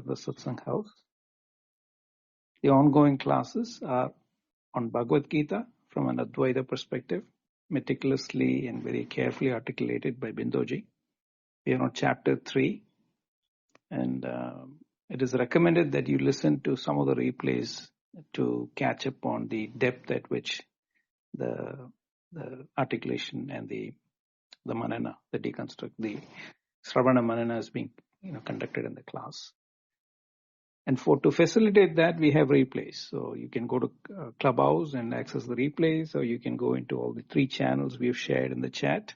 the Satsang House. The ongoing classes are on Bhagavad Gita from an Advaita perspective, meticulously and very carefully articulated by Bindoji. We are on chapter 3, and it is recommended that you listen to some of the replays to catch up on the depth at which the articulation and the manana, the deconstruct, the Sravana manana is being conducted in the class. And to facilitate that, we have replays. So you can go to Clubhouse and access the replays, or you can go into all the 3 channels we have shared in the chat.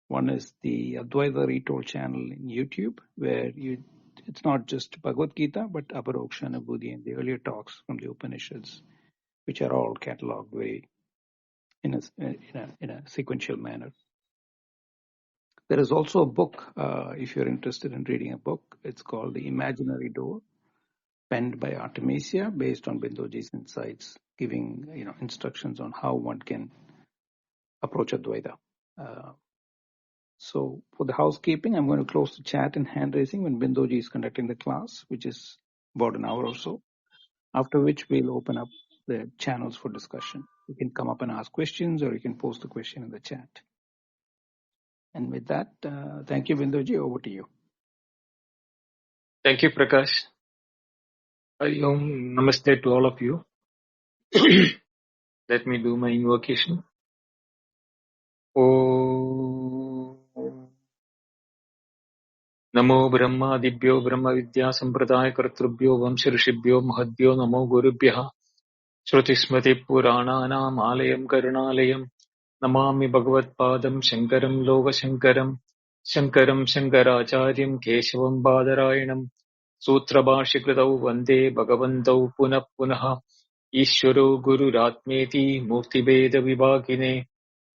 One is the Advaita Retold channel in YouTube, where it's not just Bhagavad Gita, but Aparoksha, Anubhuti, and the earlier talks from the Upanishads, which are all cataloged very in a sequential manner. There is also a book, if you're interested in reading a book. It's called The Imaginary Door, penned by Artemisia, based on Bindoji's insights, giving instructions on how one can approach Advaita. So for the housekeeping, I'm going to close the chat and hand raising when Bindoji is conducting the class, which is about an hour or so, after which we'll open up the channels for discussion. You can come up and ask questions, or you can post the question in the chat. And with that, thank you, Bindoji. Over to you. Thank you, Prakash. Namaste to all of you. Let me do my invocation. Om Namo Brahma Dibhyo Brahma Vidya Sampradaya Kartrubhyo Vamsharishibhyo Mahadbhyo Namo Gurubhyaha Shruti Smriti Purananam Alayam Karunalayam Namami Bhagavad Padam Shankaram Loga Shankaram Shankaram Shankaracharyam Keshavam Badarayanam Sutra Bhashikritau Vande Bhagavantau Punah Punaha Ishvaro Guru Ratmeti Murti Veda Vibhagine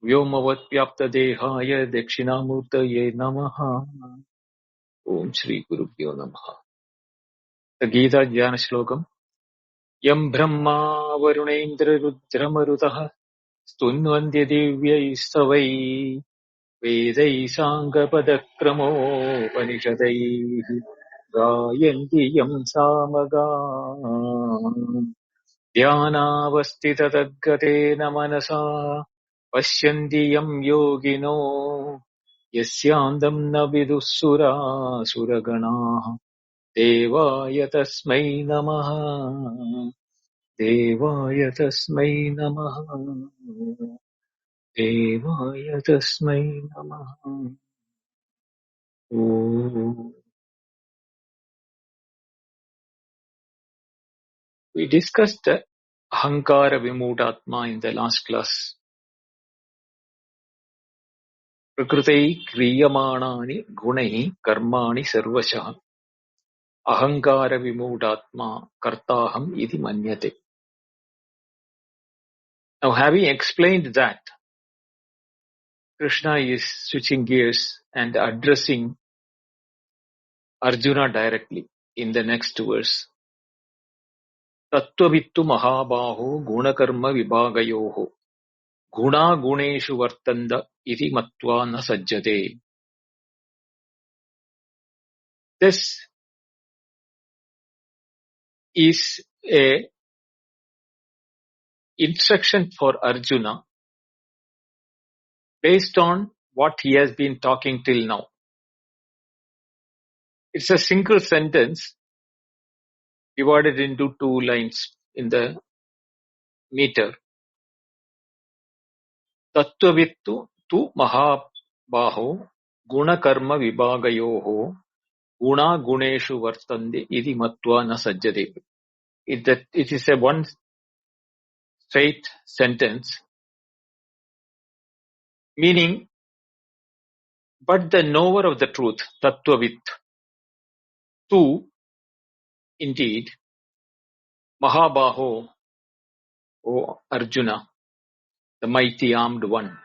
Vyomavat Vyapta Dehaya Dakshinamurtaye Namaha. Om Shri Gurubhyo Namaha. The Gita Jnana Shlokam. Yam Brahma Varunendra Rudramarutaha Stunvandya Divyai Savai Vedai Sangapadakramो Panishadai Gayanti Yam Samaga Dhyanavastita Tadgatena Manasa Pashyanti Yam Yogino Yasyandam Navidussura Suragana Devaya Tasmai Namaha Devaya Tasmai Namaha Devaya Tasmai Namaha. Oh. We discussed Ahankara Vimudhatma in the last class. Prakritai kriyamanani gunai karmani sarvasha Ahankara Vimudhatma kartaham iti manyate. Now, having explained that, Krishna is switching gears and addressing Arjuna directly in the next verse. Tattvavittu mahabaho gunakarma vibhagayoho guna guneshu vartanda iti matva na sajjate. This is a instruction for Arjuna based on what he has been talking till now. It's a single sentence divided into 2 lines in the meter. Tattvavittu tu mahabaho gunakarma vibhagayoho guna guneshu vartande iti matva na sajjate. It is a one straight sentence, meaning, but the knower of the truth, tattvavit, tu, indeed, mahabaho, O Arjuna, the mighty armed one,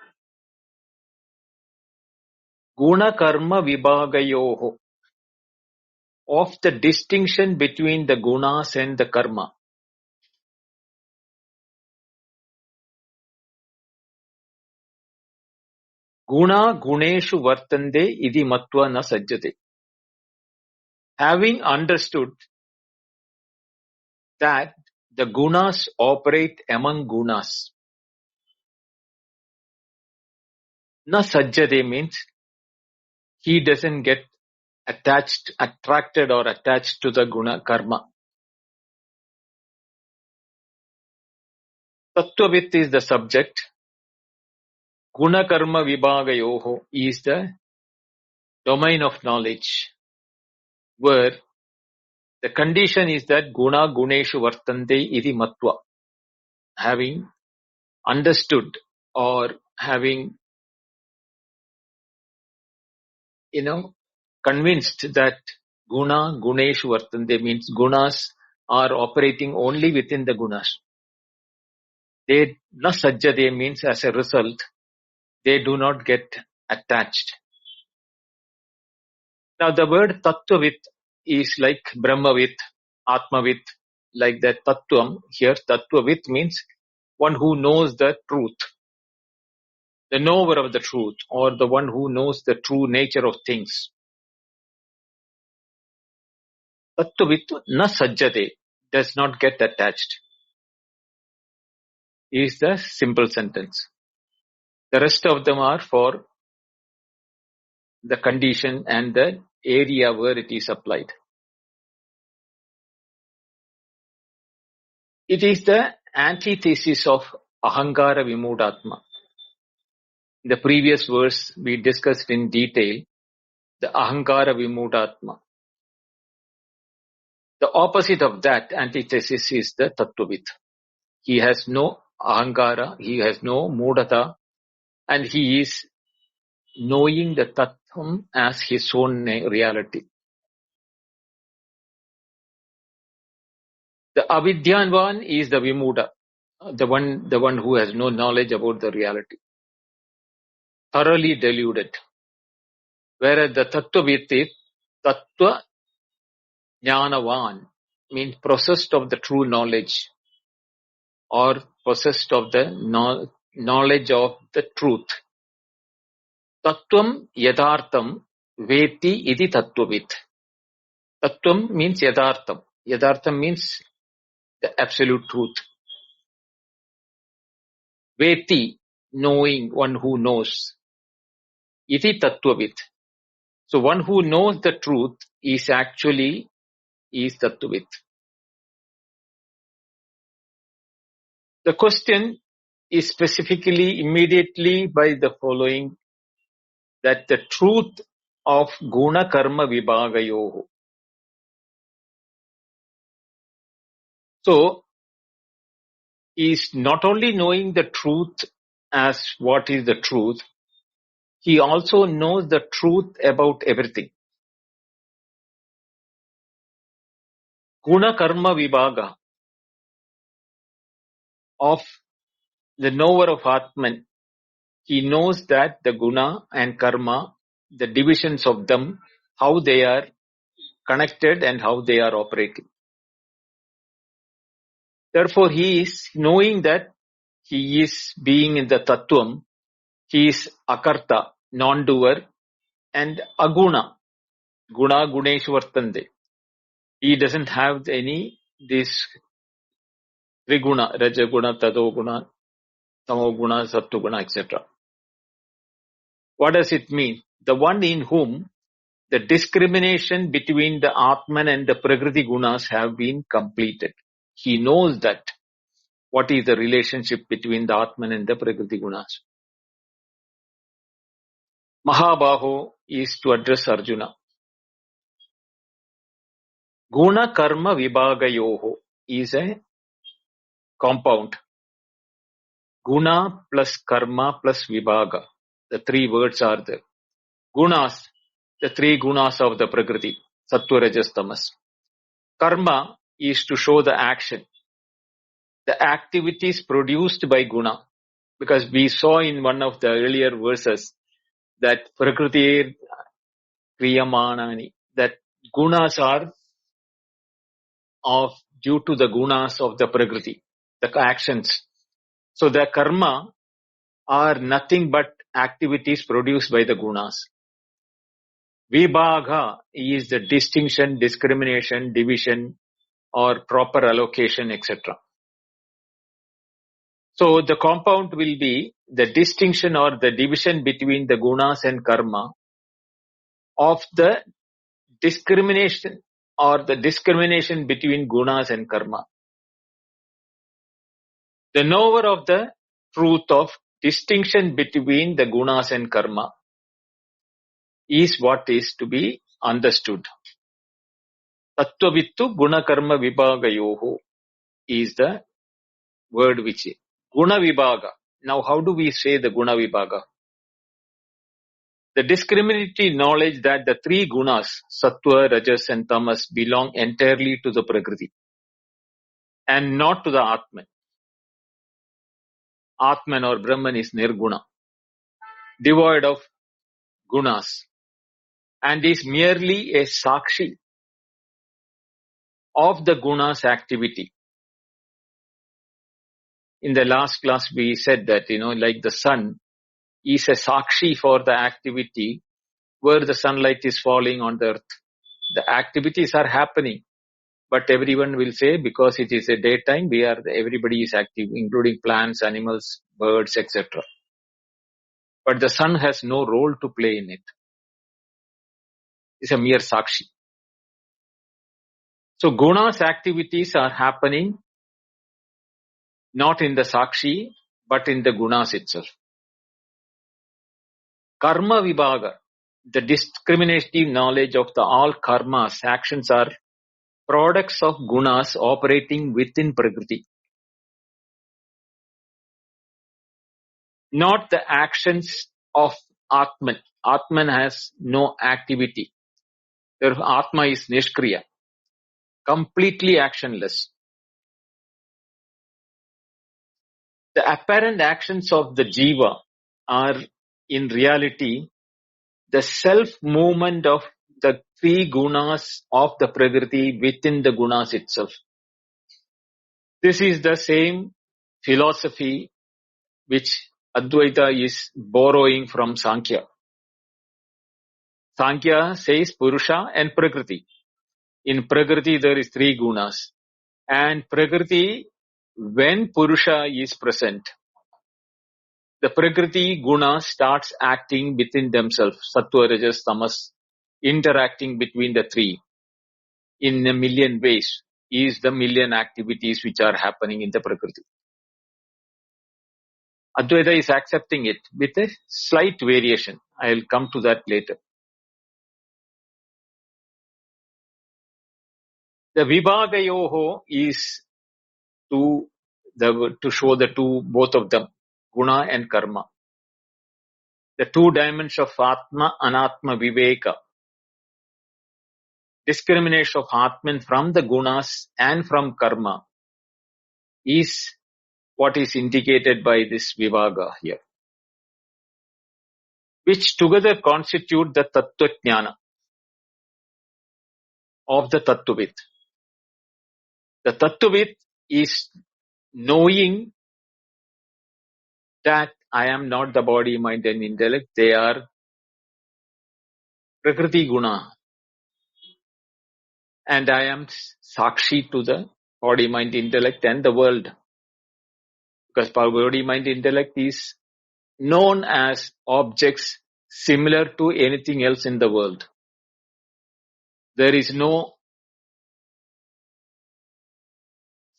guna karma vibhagayoho, of the distinction between the gunas and the karma. Guna guneshu vartande iti matva na sajjate. Having understood that the gunas operate among gunas, na sajjade means he doesn't get attracted or attached to the guna karma. Tattvavit is the subject. Guna karma vibhagayoho is the domain of knowledge, where the condition is that guna guneshu vartante iti matva. Having understood or having, convinced that guna guneshu vartante means gunas are operating only within the gunas. They na sajjade means as a result, they do not get attached. Now the word tattvavit is like brahmavit, atmavit, like that tattvam. Here tattvavit means one who knows the truth, the knower of the truth, or the one who knows the true nature of things. Tattvavit na sajjate, does not get attached, is the simple sentence. The rest of them are for the condition and the area where it is applied. It is the antithesis of ahankara vimudhatma. In the previous verse, we discussed in detail the ahankara vimudhatma. The opposite of that antithesis is the tattvavit. He has no ahankara, he has no mudata, and he is knowing the tattvam as his own reality. The avidyanvan is the vimuda, the one who has no knowledge about the reality, thoroughly deluded. Whereas the tattvavit is tattva jnanavan, means possessed of the true knowledge, or possessed of the knowledge of the truth. Tattvam yadhartam veti iti tattvavit. Tattvam means yadhartam. Yadhartam means the absolute truth. Veti, knowing, one who knows. Iti tattvavit. So one who knows the truth is actually tattvavit. The question is specifically immediately by the following, that the truth of guna karma vibhagayoho. So, he is not only knowing the truth as what is the truth, he also knows the truth about everything. Guna karma vibhaga of the knower of Atman, he knows that the guna and karma, the divisions of them, how they are connected and how they are operating. Therefore, he is knowing that he is being in the tattvam, he is akarta, non-doer, and aguna, guna guneshu vartante. He doesn't have any this triguna, rajaguna, tadoguna, tamoguna, sattuguna, etc. What does it mean? The one in whom the discrimination between the Atman and the Prakriti gunas have been completed. He knows that what is the relationship between the Atman and the Prakriti gunas. Mahabaho is to address Arjuna. Guna karma vibhagayoho is a compound. Guna plus karma plus vibhaga. The three words are there. Gunas, the three gunas of the Prakriti, Sattva, Rajas, Tamas. Karma is to show the action, the activities produced by guna. Because we saw in one of the earlier verses that Prakriti kriyamanani, that gunas are due to the gunas of the Prakriti, the actions. So the karma are nothing but activities produced by the gunas. Vibhaga is the distinction, discrimination, division, or proper allocation, etc. So the compound will be the distinction or the division between the gunas and karma of the discrimination or the discrimination between gunas and karma. The knower of the truth of distinction between the gunas and karma is what is to be understood. Tattvavittu guna karma vibhagayoho is the word which is guna vibhaga. Now how do we say the guna vibhaga? The discriminatory knowledge that the three gunas, sattva, rajas and tamas, belong entirely to the prakriti and not to the Atman. Atman or Brahman is nirguna, devoid of gunas, and is merely a sakshi of the gunas activity. In the last class we said that, like the sun is a sakshi for the activity where the sunlight is falling on the earth. The activities are happening, but everyone will say because it is a daytime, everybody is active, including plants, animals, birds, etc. But the sun has no role to play in it. It's a mere sakshi. So gunas activities are happening not in the sakshi, but in the gunas itself. Karma vibhaga, the discriminative knowledge of the all karmas, actions are products of gunas operating within prakriti. Not the actions of Atman. Atman has no activity. Therefore, Atma is nishkriya, completely actionless. The apparent actions of the jiva are in reality the self-movement of the three gunas of the prakriti within the gunas itself. This is the same philosophy which Advaita is borrowing from Sankhya. Sankhya says Purusha and Prakriti. In Prakriti there is three gunas. And Prakriti, when Purusha is present, the Prakriti guna starts acting within themselves, Sattva, Rajas, Tamas, interacting between the three in a million ways is the million activities which are happening in the Prakriti. Advaita is accepting it with a slight variation. I will come to that later. The Vibhagayoho is to show both of them, guna and karma. The two dimensions of Atma, Anatma, Viveka. Discrimination of Atman from the gunas and from karma is what is indicated by this Vibhaga here, which together constitute the Tattva Jnana of the Tattvavit. The Tattvavit is knowing that I am not the body, mind and intellect. They are Prakriti Guna. And I am Sakshi to the body, mind, intellect and the world. Because body, mind, intellect is known as objects similar to anything else in the world. There is no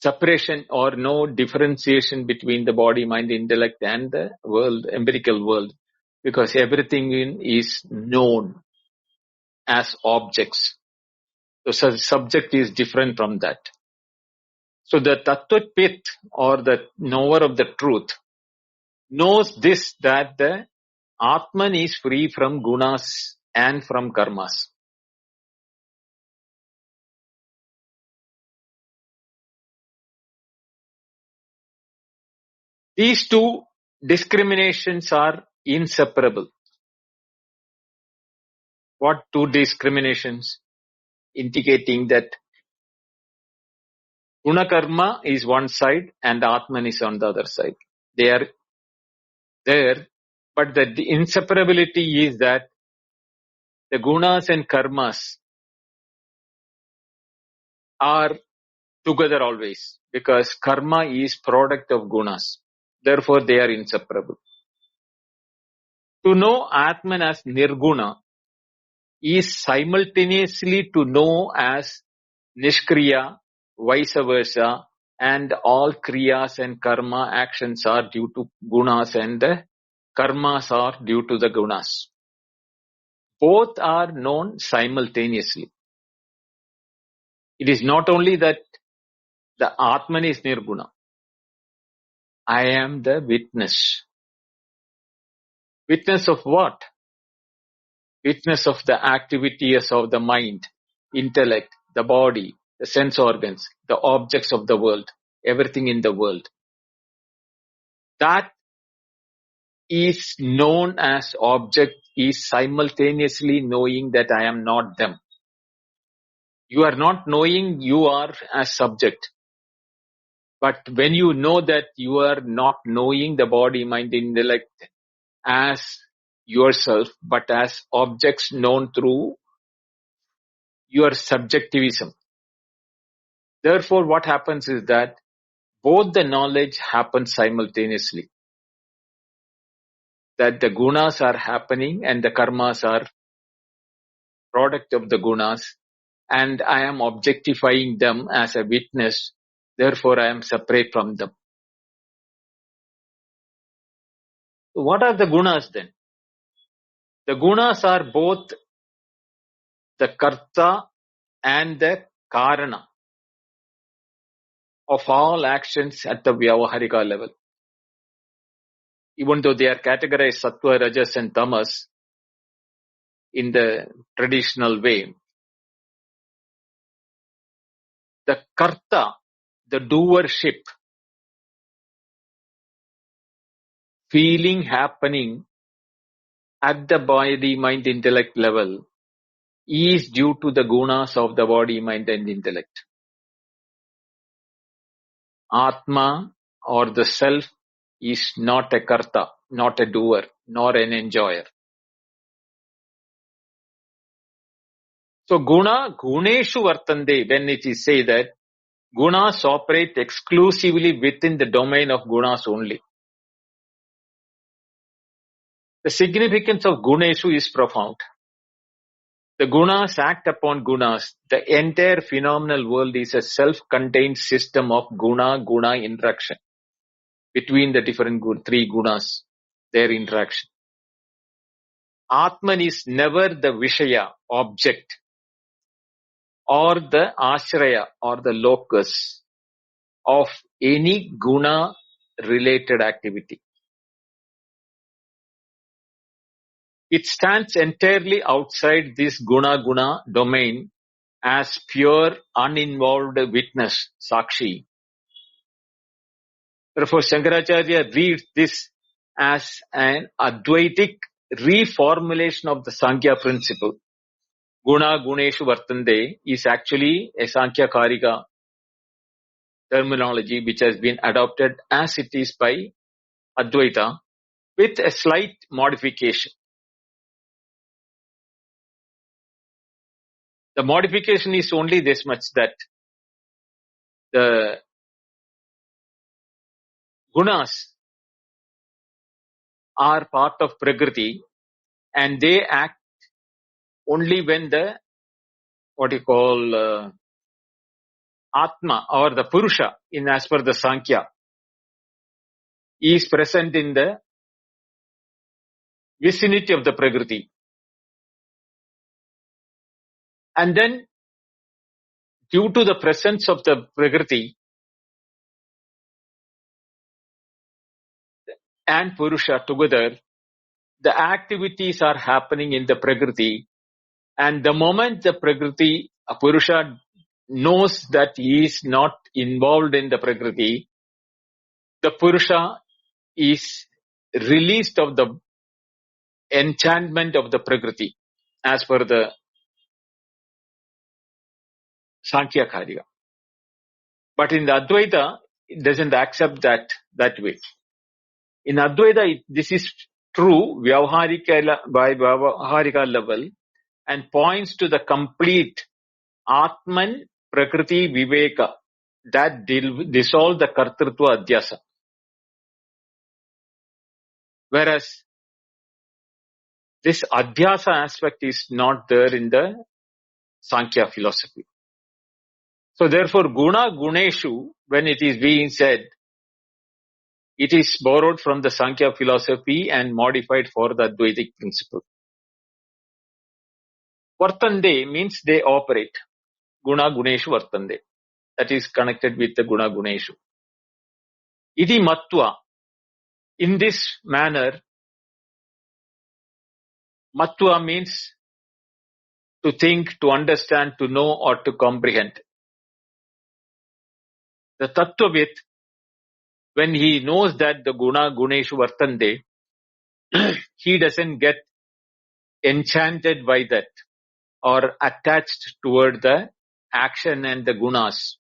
separation or no differentiation between the body, mind, intellect and the world, empirical world, because everything is known as objects. So the subject is different from that. So the Tattvavit or the knower of the truth knows this, that the Atman is free from gunas and from karmas. These two discriminations are inseparable. What two discriminations? Indicating that guna karma is one side and Atman is on the other side. They are there, but the inseparability is that the gunas and karmas are together always, because karma is product of gunas. Therefore, they are inseparable. To know Atman as Nirguna is simultaneously to know as Nishkriya, vice versa, and all kriyas and karma actions are due to gunas and the karmas are due to the gunas. Both are known simultaneously. It is not only that the Atman is Nirguna. I am the witness. Witness of what? Witness of the activities of the mind, intellect, the body, the sense organs, the objects of the world, everything in the world. That is known as object is simultaneously knowing that I am not them. You are not knowing you are as subject. But when you know that you are not knowing the body, mind, intellect as yourself, but as objects known through your subjectivism. Therefore, what happens is that both the knowledge happens simultaneously. That the gunas are happening and the karmas are product of the gunas, and I am objectifying them as a witness. Therefore, I am separate from them. So what are the gunas then? The gunas are both the karta and the karana of all actions at the vyavaharika level. Even though they are categorized sattva, rajas and tamas in the traditional way, the karta, the doership, feeling happening at the body, mind, intellect level is due to the gunas of the body, mind and intellect. Atma or the self is not a karta, not a doer, nor an enjoyer. So guna, guneshu vartande, when it is said that gunas operate exclusively within the domain of gunas only. The significance of guneshu is profound. The gunas act upon gunas. The entire phenomenal world is a self-contained system of guna interaction between the different three gunas, their interaction. Atman is never the Vishaya, object, or the Ashraya, or the locus of any guna-related activity. It stands entirely outside this guna domain as pure, uninvolved witness, Sakshi. Therefore, Shankaracharya reads this as an Advaitic reformulation of the Sankhya principle. Guna guneshu vartande is actually a Sankhya Karika terminology which has been adopted as it is by Advaita with a slight modification. The modification is only this much, that the gunas are part of Prakriti and they act only when the, what you call, Atma or the Purusha, in as per the Sankhya, is present in the vicinity of the Prakriti. And then, due to the presence of the Prakriti and Purusha together, the activities are happening in the Prakriti. And the moment the Prakriti, Purusha knows that he is not involved in the Prakriti, the Purusha is released of the enchantment of the Prakriti as per the Sankhya Karika. But in the Advaita, it doesn't accept that way. In Advaita, this is true by Vyavaharika level, and points to the complete Atman Prakriti Viveka that dissolve the Kartrutva Adhyasa. Whereas this Adhyasa aspect is not there in the Sankhya philosophy. So therefore, Guna Guneshu, when it is being said, it is borrowed from the Sankhya philosophy and modified for the Advaitic principle. Vartande means they operate. Guna Guneshu Vartande. That is connected with the Guna Guneshu. Iti Matva. In this manner, Matva means to think, to understand, to know, or to comprehend. The Tattvavit, when he knows that the Guna Guneshu Vartande, he doesn't get enchanted by that or attached toward the action and the gunas.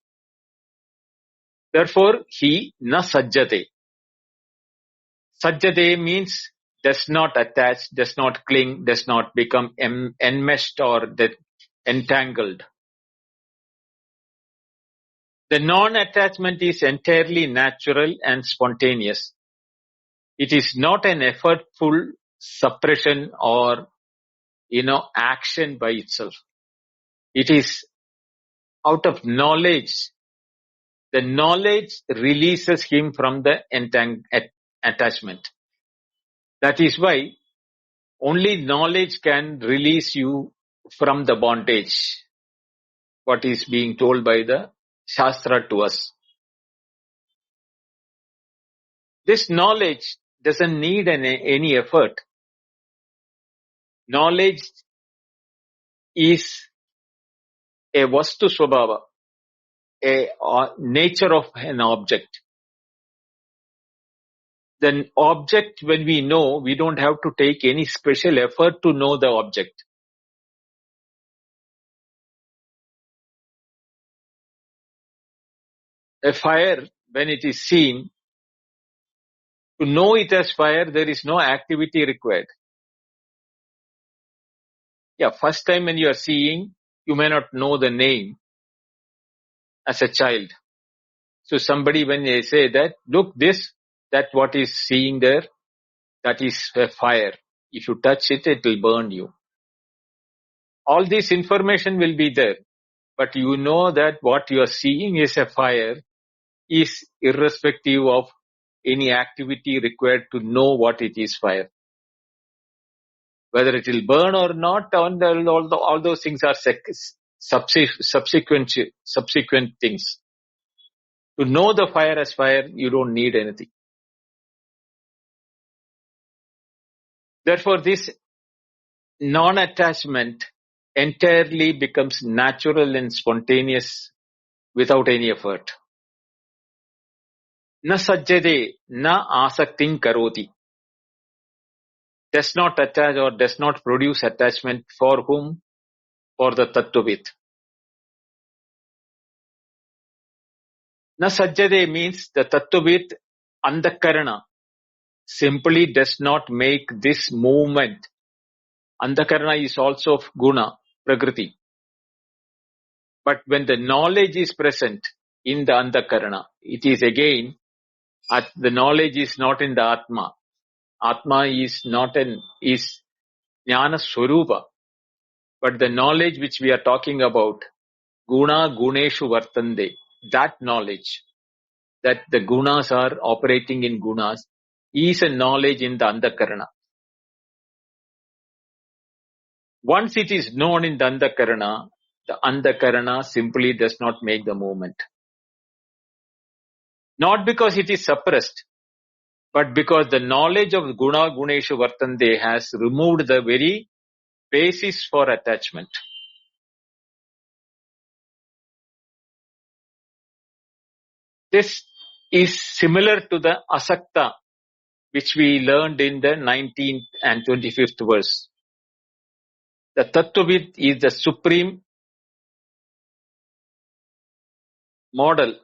Therefore, he na sajjate. Sajjate means does not attach, does not cling, does not become enmeshed or entangled. The non-attachment is entirely natural and spontaneous. It is not an effortful suppression or, action by itself. It is out of knowledge. The knowledge releases him from the attachment. That is why only knowledge can release you from the bondage, what is being told by the Shastra to us. This knowledge doesn't need any effort. Knowledge is a vastu swabhava, a nature of an object. The object, when we know, we don't have to take any special effort to know the object. A fire, when it is seen, to know it as fire, there is no activity required. Yeah, first time when you are seeing, you may not know the name as a child. So somebody, when they say that, look this, that what is seeing there, that is a fire. If you touch it, it will burn you. All this information will be there. But you know that what you are seeing is a fire is irrespective of any activity required to know what it is fire. Whether it will burn or not, all those things are subsequent things. To know the fire as fire, you don't need anything. Therefore, this non-attachment entirely becomes natural and spontaneous without any effort. Na sajjade, na asaktin karoti. Does not attach or does not produce attachment for whom? For the Tattvavit. Na sajjade means the Tattvavit andakarana simply does not make this movement. Andakarana is also of guna, prakriti. But when the knowledge is present in the andakarana, it is again, the knowledge is not in the Atma. Atma is is jnana swarupa. But the knowledge which we are talking about, guna guneshu vartande, that knowledge, that the gunas are operating in gunas, is a knowledge in the andakarana. Once it is known in the andakarana simply does not make the movement. Not because it is suppressed, but because the knowledge of guna guneshu vartande has removed the very basis for attachment. This is similar to the asakta, which we learned in the 19th and 25th verse. The Tattvavit is the supreme model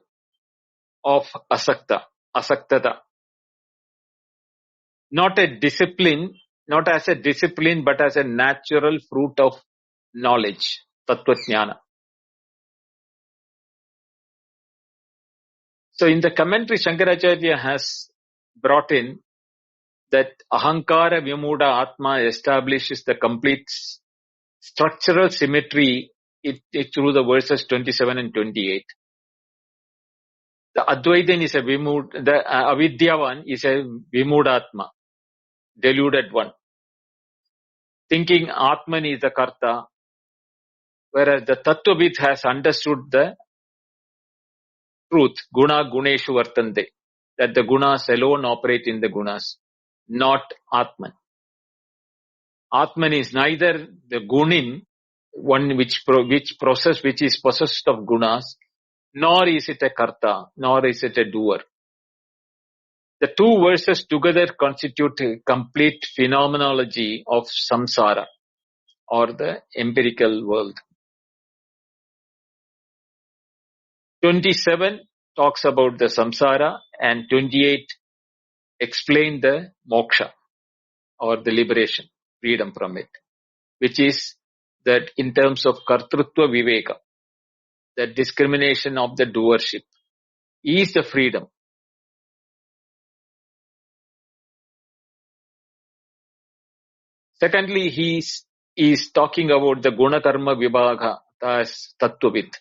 of asaktata. Not a discipline, not as a discipline, but as a natural fruit of knowledge, tattva-jnana. So in the commentary, Shankaracharya has brought in that ahankara vimuda atma establishes the complete structural symmetry through the verses 27 and 28. The Advaitin is the Avidyavan is a Vimudatma, deluded one. Thinking Atman is the Karta, whereas the Tattvavid has understood the truth, Guna Guneshu Vartante, that the Gunas alone operate in the Gunas, not Atman. Atman is neither the Gunin, one which is possessed of Gunas, nor is it a Karta, nor is it a doer. The two verses together constitute a complete phenomenology of samsara, or the empirical world. 27 talks about the samsara and 28 explain the moksha, or the liberation, freedom from it, which is that in terms of kartrutva viveka, the discrimination of the doership, is the freedom. Secondly, he is talking about the guna karma vibhaga as tattvavid.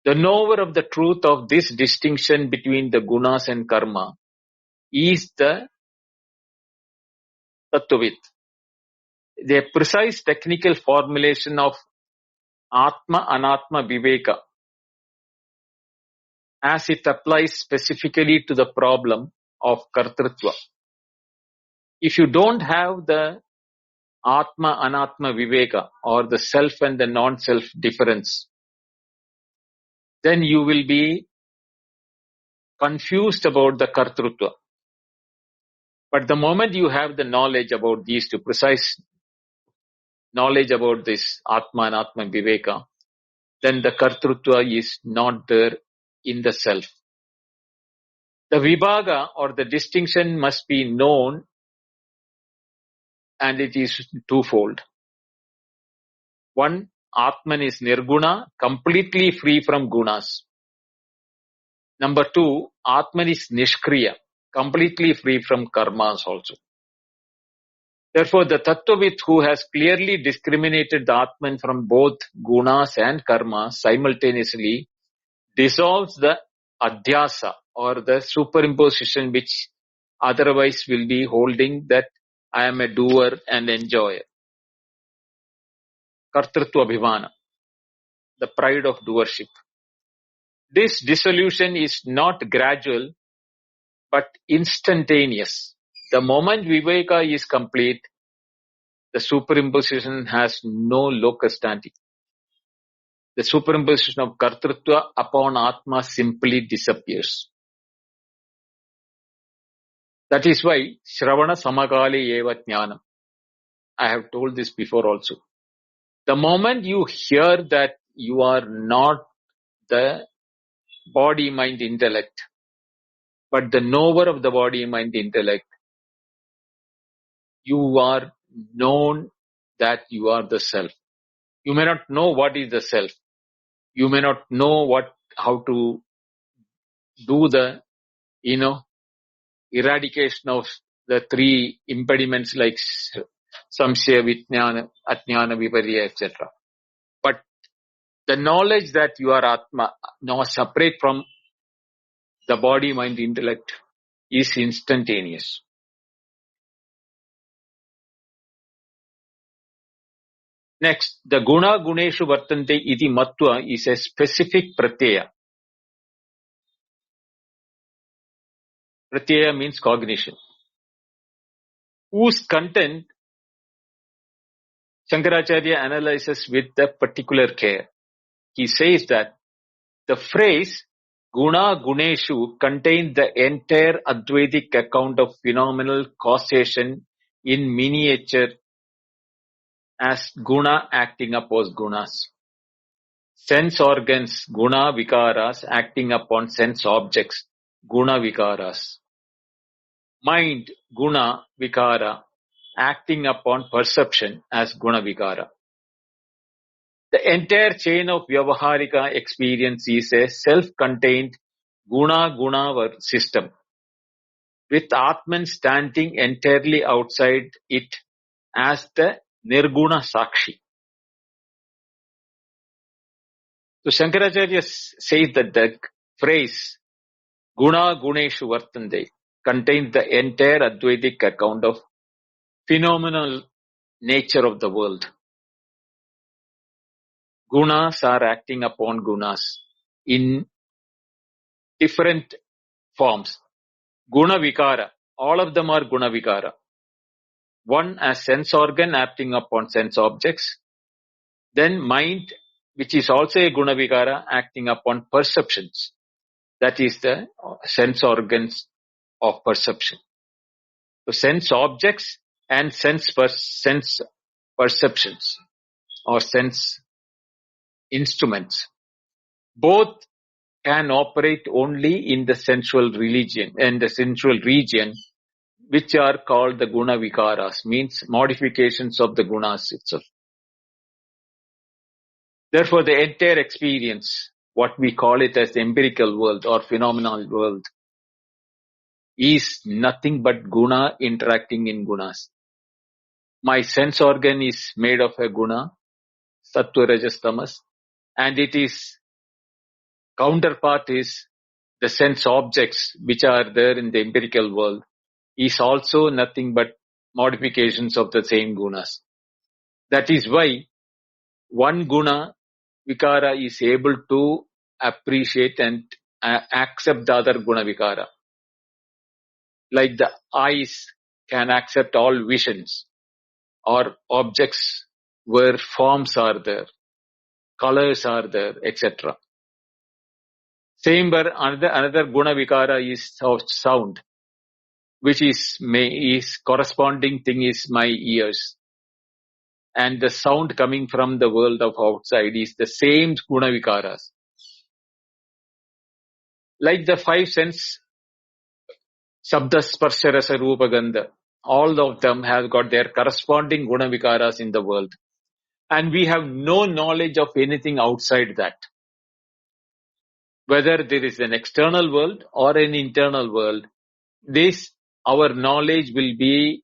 The knower of the truth of this distinction between the gunas and karma is the tattvavid. The precise technical formulation of atma anatma viveka, as it applies specifically to the problem of kartrutva. If you don't have the atma anatma viveka, or the self and the non-self difference, then you will be confused about the kartrutva. But the moment you have the knowledge about these two, precise knowledge about this atma and atma viveka, then the kartrutva is not there in the self. The vibhaga, or the distinction, must be known, and it is twofold. One, Atman is nirguna, completely free from gunas. Number two, Atman is nishkriya, completely free from karmas also. Therefore, the Tattvavid who has clearly discriminated the Atman from both gunas and karmas simultaneously dissolves the adhyasa, or the superimposition, which otherwise will be holding that I am a doer and enjoyer. Kartrutva abhimana, the pride of doership. This dissolution is not gradual, but instantaneous. The moment viveka is complete, the superimposition has no locus standi. The superimposition of kartrutva upon atma simply disappears. That is why Shravana Samakali eva jnanam. I have told this before also. The moment you hear that you are not the body, mind, intellect, but the knower of the body, mind, intellect, you are known that you are the self. You may not know what is the self. You may not know how to do the, eradication of the three impediments like samshaya, vijnana, ajnana, viparya, etc. But the knowledge that you are atma, now separate from the body, mind, intellect, is instantaneous. Next, the guna guneshu vartante iti matva is a specific pratyaya. Pratyaya means cognition, whose content Shankaracharya analyzes with the particular care. He says that the phrase guna guneshu contains the entire Advaitic account of phenomenal causation in miniature as guna acting upon gunas. Sense organs, guna vikaras, acting upon sense objects, guna vikaras. Mind, guna vikara, acting upon perception as guna vikara. The entire chain of Vyavaharika experience is a self-contained guna system, with Atman standing entirely outside it as the Nirguna Sakshi. So Shankaracharya says that the phrase Guna Guneshu Vartande contains the entire Advaitic account of phenomenal nature of the world. Gunas are acting upon gunas in different forms. Guna Vikara, all of them are Guna Vikara. One as sense organ acting upon sense objects. Then mind, which is also a Guna Vikara, acting upon perceptions. That is the sense organs of perception. So sense objects and sense perceptions or sense instruments. Both can operate only in the sensual region, which are called the Guna Vikaras, means modifications of the gunas itself. Therefore, the entire experience, what we call it as the empirical world or phenomenal world, is nothing but guna interacting in gunas. My sense organ is made of a guna, sattva, rajas, tamas, and it is counterpart is the sense objects which are there in the empirical world is also nothing but modifications of the same gunas. That is why one guna vikara is able to appreciate and accept the other guna vikara. Like the eyes can accept all visions or objects where forms are there, colors are there, etc. Same where another guna vikara is of sound, which is corresponding thing is my ears. And the sound coming from the world of outside is the same guna vikaras. Like the five sense, Shabda, Sparsha, Rasa, Rupa, Gandha, all of them have got their corresponding guna vikaras in the world. And we have no knowledge of anything outside that. Whether there is an external world or an internal world, our knowledge will be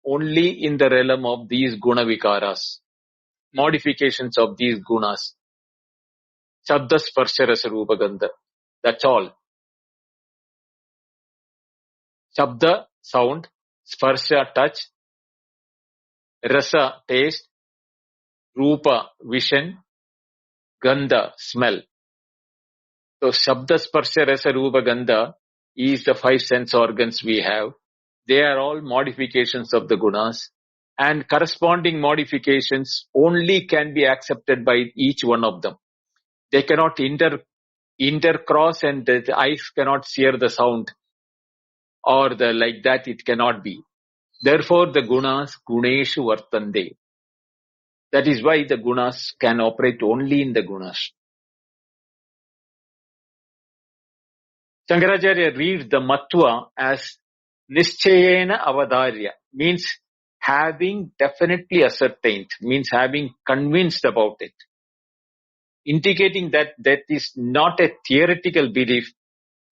only in the realm of these guna vikaras, modifications of these gunas. Shabda, Sparsha, Rasa, Rupa, Gandha. That's all. Shabda, sound, Sparsha, touch, Rasa, taste, Rupa, vision, Gandha, smell. So Shabda, Sparsha, Rasa, Rupa, Gandha is the five sense organs we have. They are all modifications of the gunas, and corresponding modifications only can be accepted by each one of them. They cannot intercross, and the eyes cannot hear the sound or like that it cannot be. Therefore the gunas guneshu vartande. That is why the gunas can operate only in the gunas. Shankaracharya reads the Matva as Nischayena Avadarya, means having definitely ascertained, means having convinced about it, indicating that is not a theoretical belief,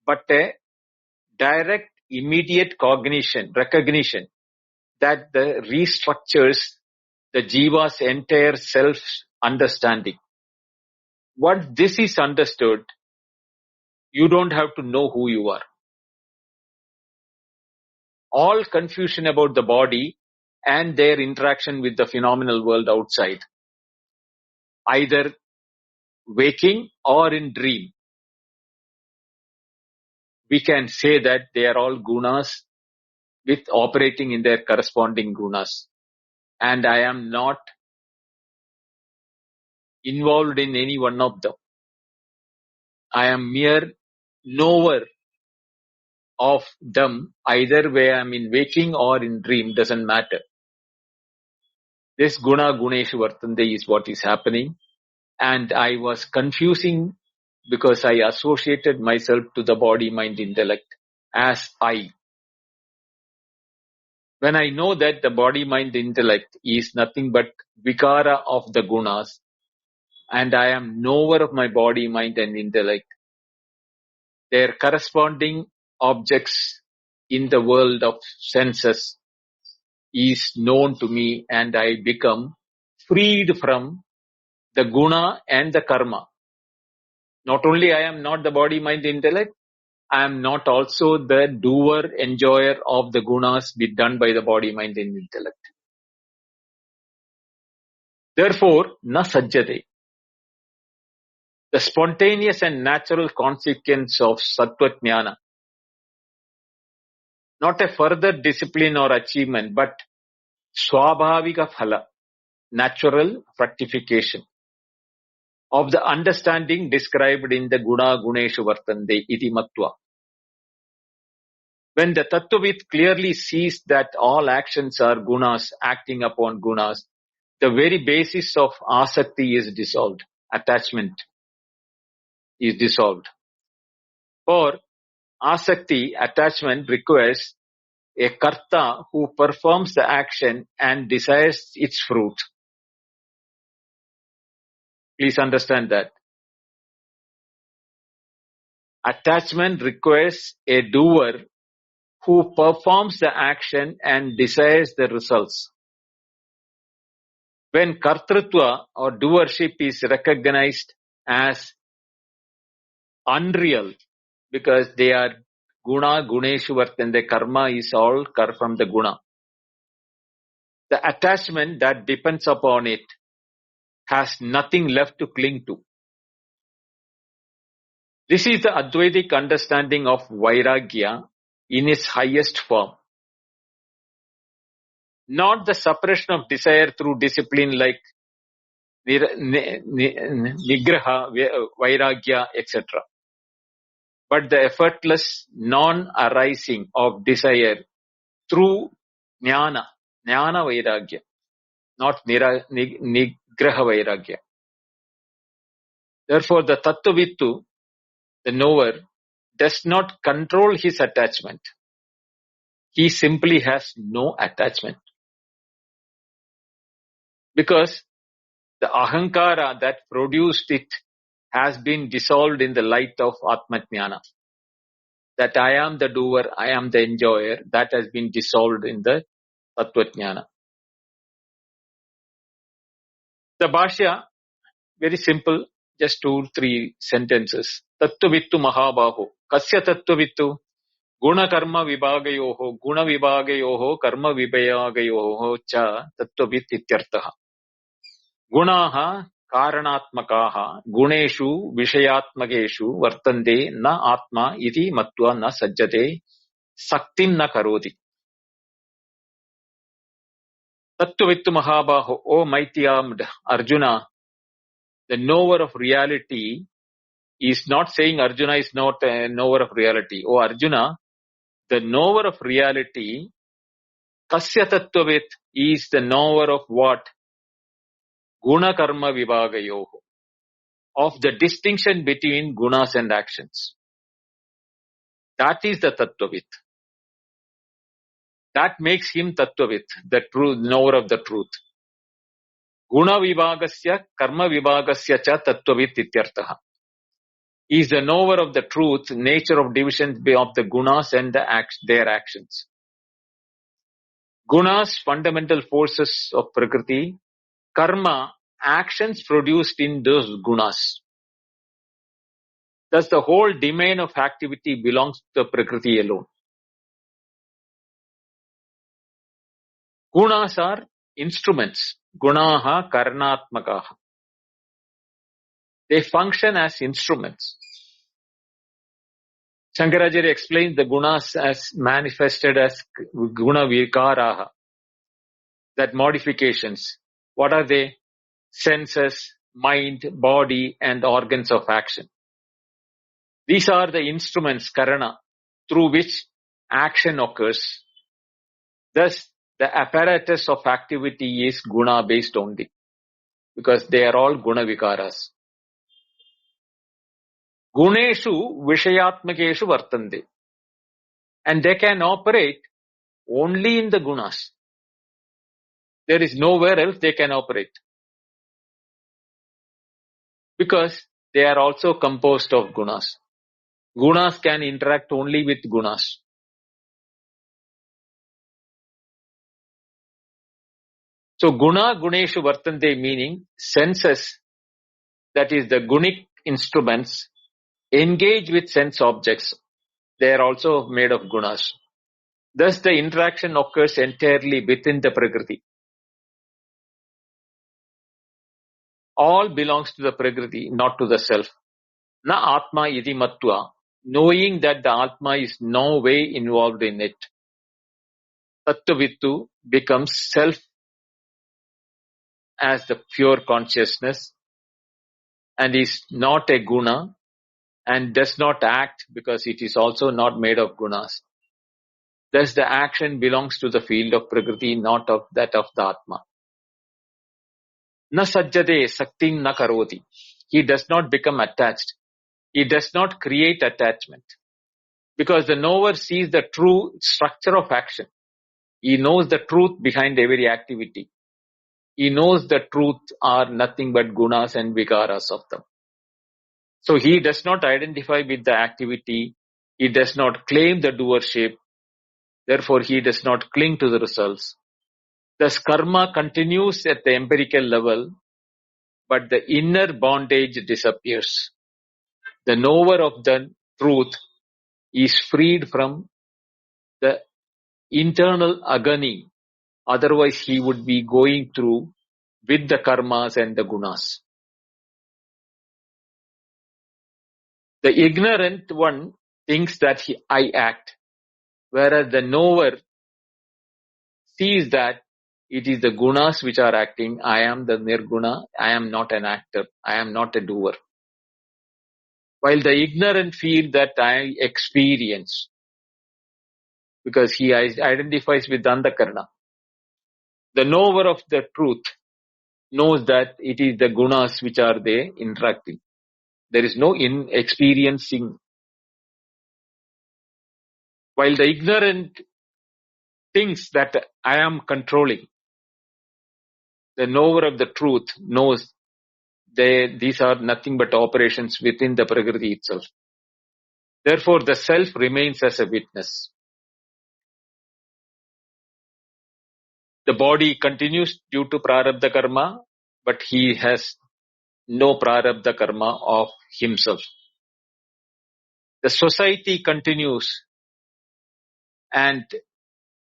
but a direct, immediate recognition that restructures the jiva's entire self-understanding. Once this is understood, you don't have to know who you are. All confusion about the body and their interaction with the phenomenal world outside, either waking or in dream, we can say that they are all gunas with operating in their corresponding gunas. And I am not involved in any one of them. I am mere knower of them, either way I am in waking or in dream, doesn't matter. This guna guneshu vartande is what is happening, and I was confusing because I associated myself to the body, mind, intellect as I. When I know that the body, mind, intellect is nothing but vikara of the gunas, and I am knower of my body, mind and intellect. Their corresponding objects in the world of senses is known to me, and I become freed from the guna and the karma. Not only I am not the body, mind, intellect, I am not also the doer, enjoyer of the gunas be done by the body, mind and intellect. Therefore, na sajjate. The spontaneous and natural consequence of sattva jnana, not a further discipline or achievement, but swabhavika phala, natural fructification of the understanding described in the guna guneshu vartande iti matva. When the Tattvavit clearly sees that all actions are gunas acting upon gunas, the very basis of asakti is dissolved. Attachment is dissolved. For asakti, attachment requires a karta who performs the action and desires its fruit. Please understand that. Attachment requires a doer who performs the action and desires the results. When kartrutva or doership is recognized as unreal, because they are guna, guneshu vartande, karma is all from the guna. The attachment that depends upon it has nothing left to cling to. This is the Advaitic understanding of Vairagya in its highest form. Not the suppression of desire through discipline like Nigraha, Vairagya, etc. But the effortless non-arising of desire through Jnana Vairagya, not Nigraha Vairagya. Therefore, the Tattvavittu, the knower, does not control his attachment. He simply has no attachment. Because the ahankara that produced it has been dissolved in the light of Atmajnana. That I am the doer, I am the enjoyer, that has been dissolved in the Tattvajnana. The Bhashya, very simple, just 2-3 sentences. Tattvavittu mahabaho. Kasya tattvavittu? Guna karma vibhagayoho karma vibhagayoho cha tattvavit ityartaha. Gunaha karanatmakaha guneshu vishayatmakeshu vartande na atma iti matva na sajjate saktim na karoti. Tattvavittu mahabaho, O mighty armed Arjuna, the knower of reality is not saying Arjuna is not a knower of reality. O Arjuna, the knower of reality, kasya tattvavit, is the knower of what? Guna karma vibhagayoho, of the distinction between gunas and actions. That is the tattvavit. That makes him tattvavit, the truth, knower of the truth. Guna vibhagasya karma vibhagasya cha tattvavit ityartaha. He is the knower of the truth, nature of division of the gunas and their actions. Gunas, fundamental forces of Prakriti. Karma, actions produced in those gunas. Thus the whole domain of activity belongs to Prakriti alone. Gunas are instruments. Gunaha karanatmakaha. They function as instruments. Shankaracharya explains the gunas as manifested as guna vikaraha. That modifications. What are they? Senses, mind, body, and organs of action. These are the instruments, karana, through which action occurs. Thus, the apparatus of activity is guna based only, because they are all guna vikaras. Guneshu vishayatmakeshu vartande. And they can operate only in the gunas. There is nowhere else they can operate. because they are also composed of gunas. Gunas can interact only with gunas. So guna guneshu vartante meaning senses, that is the gunic instruments, engage with sense objects. They are also made of gunas. Thus the interaction occurs entirely within the Prakriti. All belongs to the Prakriti, not to the self. Na Atma iti matva, knowing that the Atma is no way involved in it. Tattvittu becomes self as the pure consciousness and is not a guna and does not act because it is also not made of gunas. Thus the action belongs to the field of Prakriti, not of that of the Atma. Na sajjade saktim na karoti. He does not become attached. He does not create attachment. Because the knower sees the true structure of action. He knows the truth behind every activity. He knows the truth are nothing but gunas and vikaras of them. So he does not identify with the activity. He does not claim the doership. Therefore, he does not cling to the results. Thus, karma continues at the empirical level, but the inner bondage disappears. The knower of the truth is freed from the internal agony. Otherwise, he would be going through with the karmas and the gunas. The ignorant one thinks that I act, whereas the knower sees that it is the gunas which are acting. I am the nirguna. I am not an actor. I am not a doer. While the ignorant feel that I experience, because he identifies with Andakarna. The knower of the truth knows that it is the gunas which are there interacting. There is no experiencing. While the ignorant thinks that I am controlling, the knower of the truth knows these are nothing but operations within the Prakriti itself. Therefore, the self remains as a witness. The body continues due to prarabdha karma, but he has no prarabdha karma of himself. The society continues and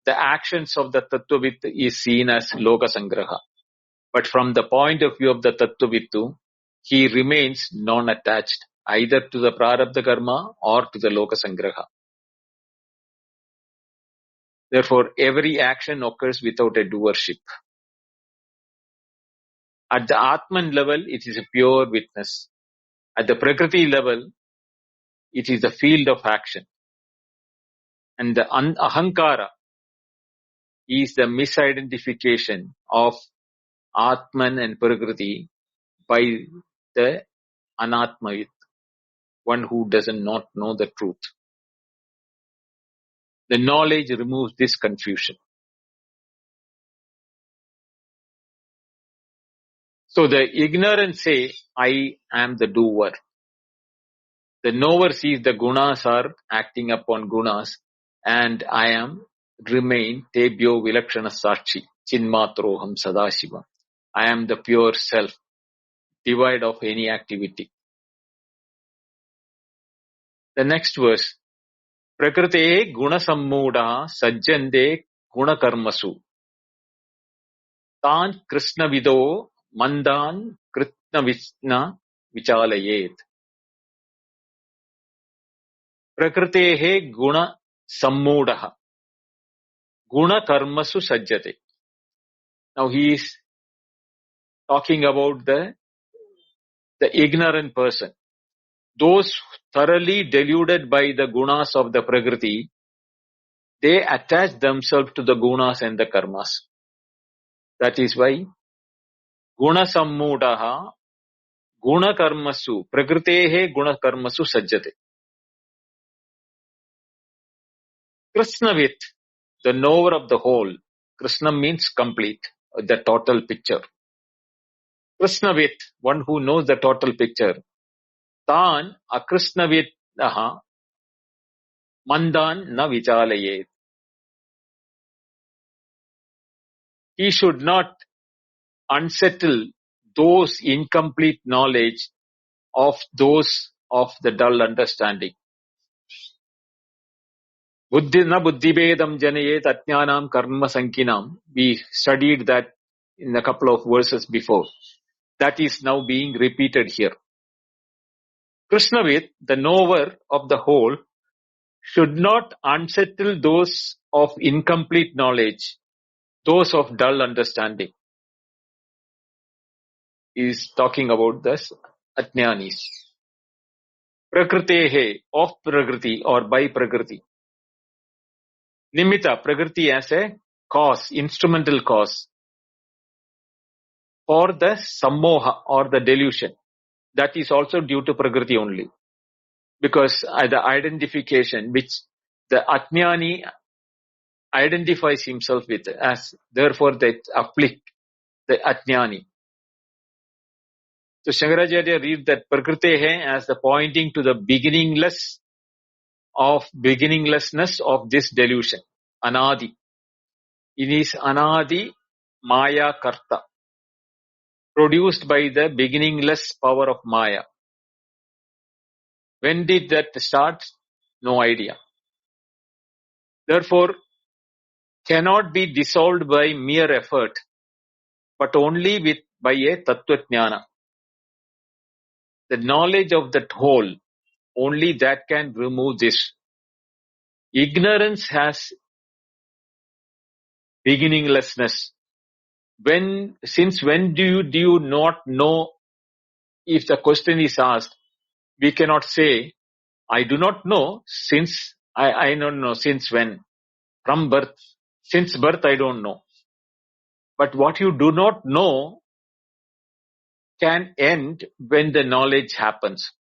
the actions of the Tattvavit is seen as Loka Sangraha. But from the point of view of the Tattvavittu, he remains non-attached either to the prarabdha karma or to the Loka Sangraha. Therefore, every action occurs without a doership. At the Atman level, it is a pure witness. At the Prakriti level, it is the field of action. And the Ahankara is the misidentification of Atman and Prakriti by the Anatmavit, one who does not know the truth. The knowledge removes this confusion. So the ignorant say, I am the doer. The knower sees the gunas are acting upon gunas and I remain tebhyo vilakshana sakshi, chinmatroham sadashiva. I am the pure self, devoid of any activity. The next verse. Prakrite guna sammuda sajjande guna karmasu. Tan krishna vido mandan krishna visna vichalayet. Prakritehe guna sammudaha. Guna karmasu sajjate. Now he is talking about the ignorant person. Those thoroughly deluded by the gunas of the Prakriti, they attach themselves to the gunas and the karmas. That is why guna sammudaha guna karmasu prakritehe guna karmasu sajjate. Krishnavit, the knower of the whole. Krishna means complete, the total picture. Krishnavit, one who knows the total picture. Tan akrishnavitaha mandan na vichalayet. He should not unsettle those incomplete knowledge of those of the dull understanding. Buddhina buddhibedam janayet atnyanam karma sankinam. We studied that in a couple of verses before. That is now being repeated here. Krishnavit, the knower of the whole, should not unsettle those of incomplete knowledge, those of dull understanding. He is talking about this Ajnanis. Prakritehe, of Prakriti or by Prakriti. Nimitta, Prakriti as a cause, instrumental cause for the sammoha or the delusion. That is also due to Prakriti only. Because the identification which the Ajnani identifies himself with, as therefore that afflict the Ajnani. So Shankaracharya reads that Prakritehe as the pointing to the beginninglessness of this delusion. Anadi. It is Anadi Maya Karta, produced by the beginningless power of Maya. When did that start? No idea. Therefore, cannot be dissolved by mere effort, but only by a Tattva-jnana. The knowledge of that whole, only that can remove this. Ignorance has beginninglessness. Since when do you not know? If the question is asked, we cannot say, I do not know since, I don't know since when. From birth. Since birth I don't know. But what you do not know can end when the knowledge happens.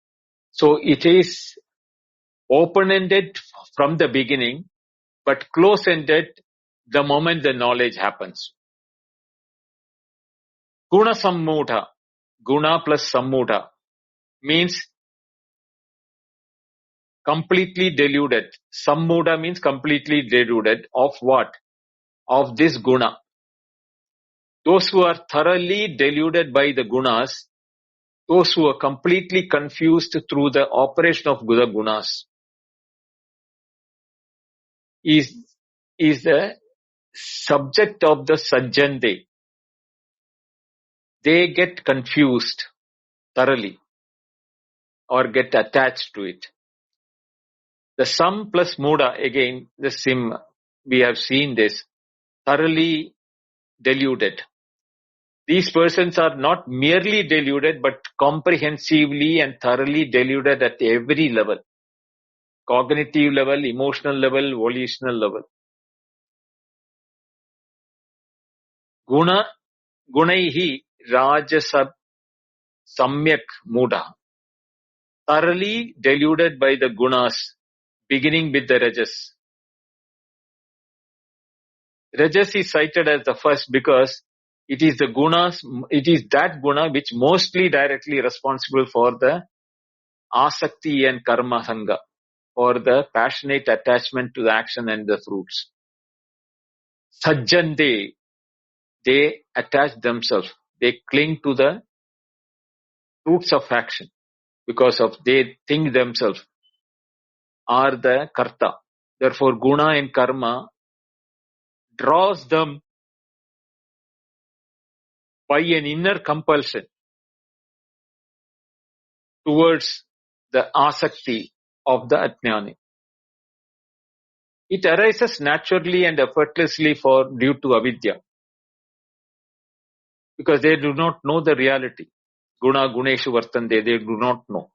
So it is open-ended from the beginning, but close-ended the moment the knowledge happens. Guna sammudha, guna plus sammudha, means completely deluded. Sammudha means completely deluded. Of what? Of this guna. Those who are thoroughly deluded by the gunas, those who are completely confused through the operation of the gunas, is the subject of the sajjante. They get confused thoroughly or get attached to it. The sam plus muda, again, the sim, we have seen this, thoroughly deluded. These persons are not merely deluded, but comprehensively and thoroughly deluded at every level. Cognitive level, emotional level, volitional level. Gunaihi rajasa samyak muda. Thoroughly deluded by the gunas, beginning with the rajas. Rajas is cited as the first because it is that guna which mostly directly responsible for the asakti and karma sanga, for the passionate attachment to the action and the fruits. Sajjante, they attach themselves, they cling to the fruits of action because of they think themselves are the karta. Therefore, guna and karma draws them by an inner compulsion towards the asakti of the ajnani. It arises naturally and effortlessly due to avidya, because they do not know the reality. Guna guneshu vartande, they do not know.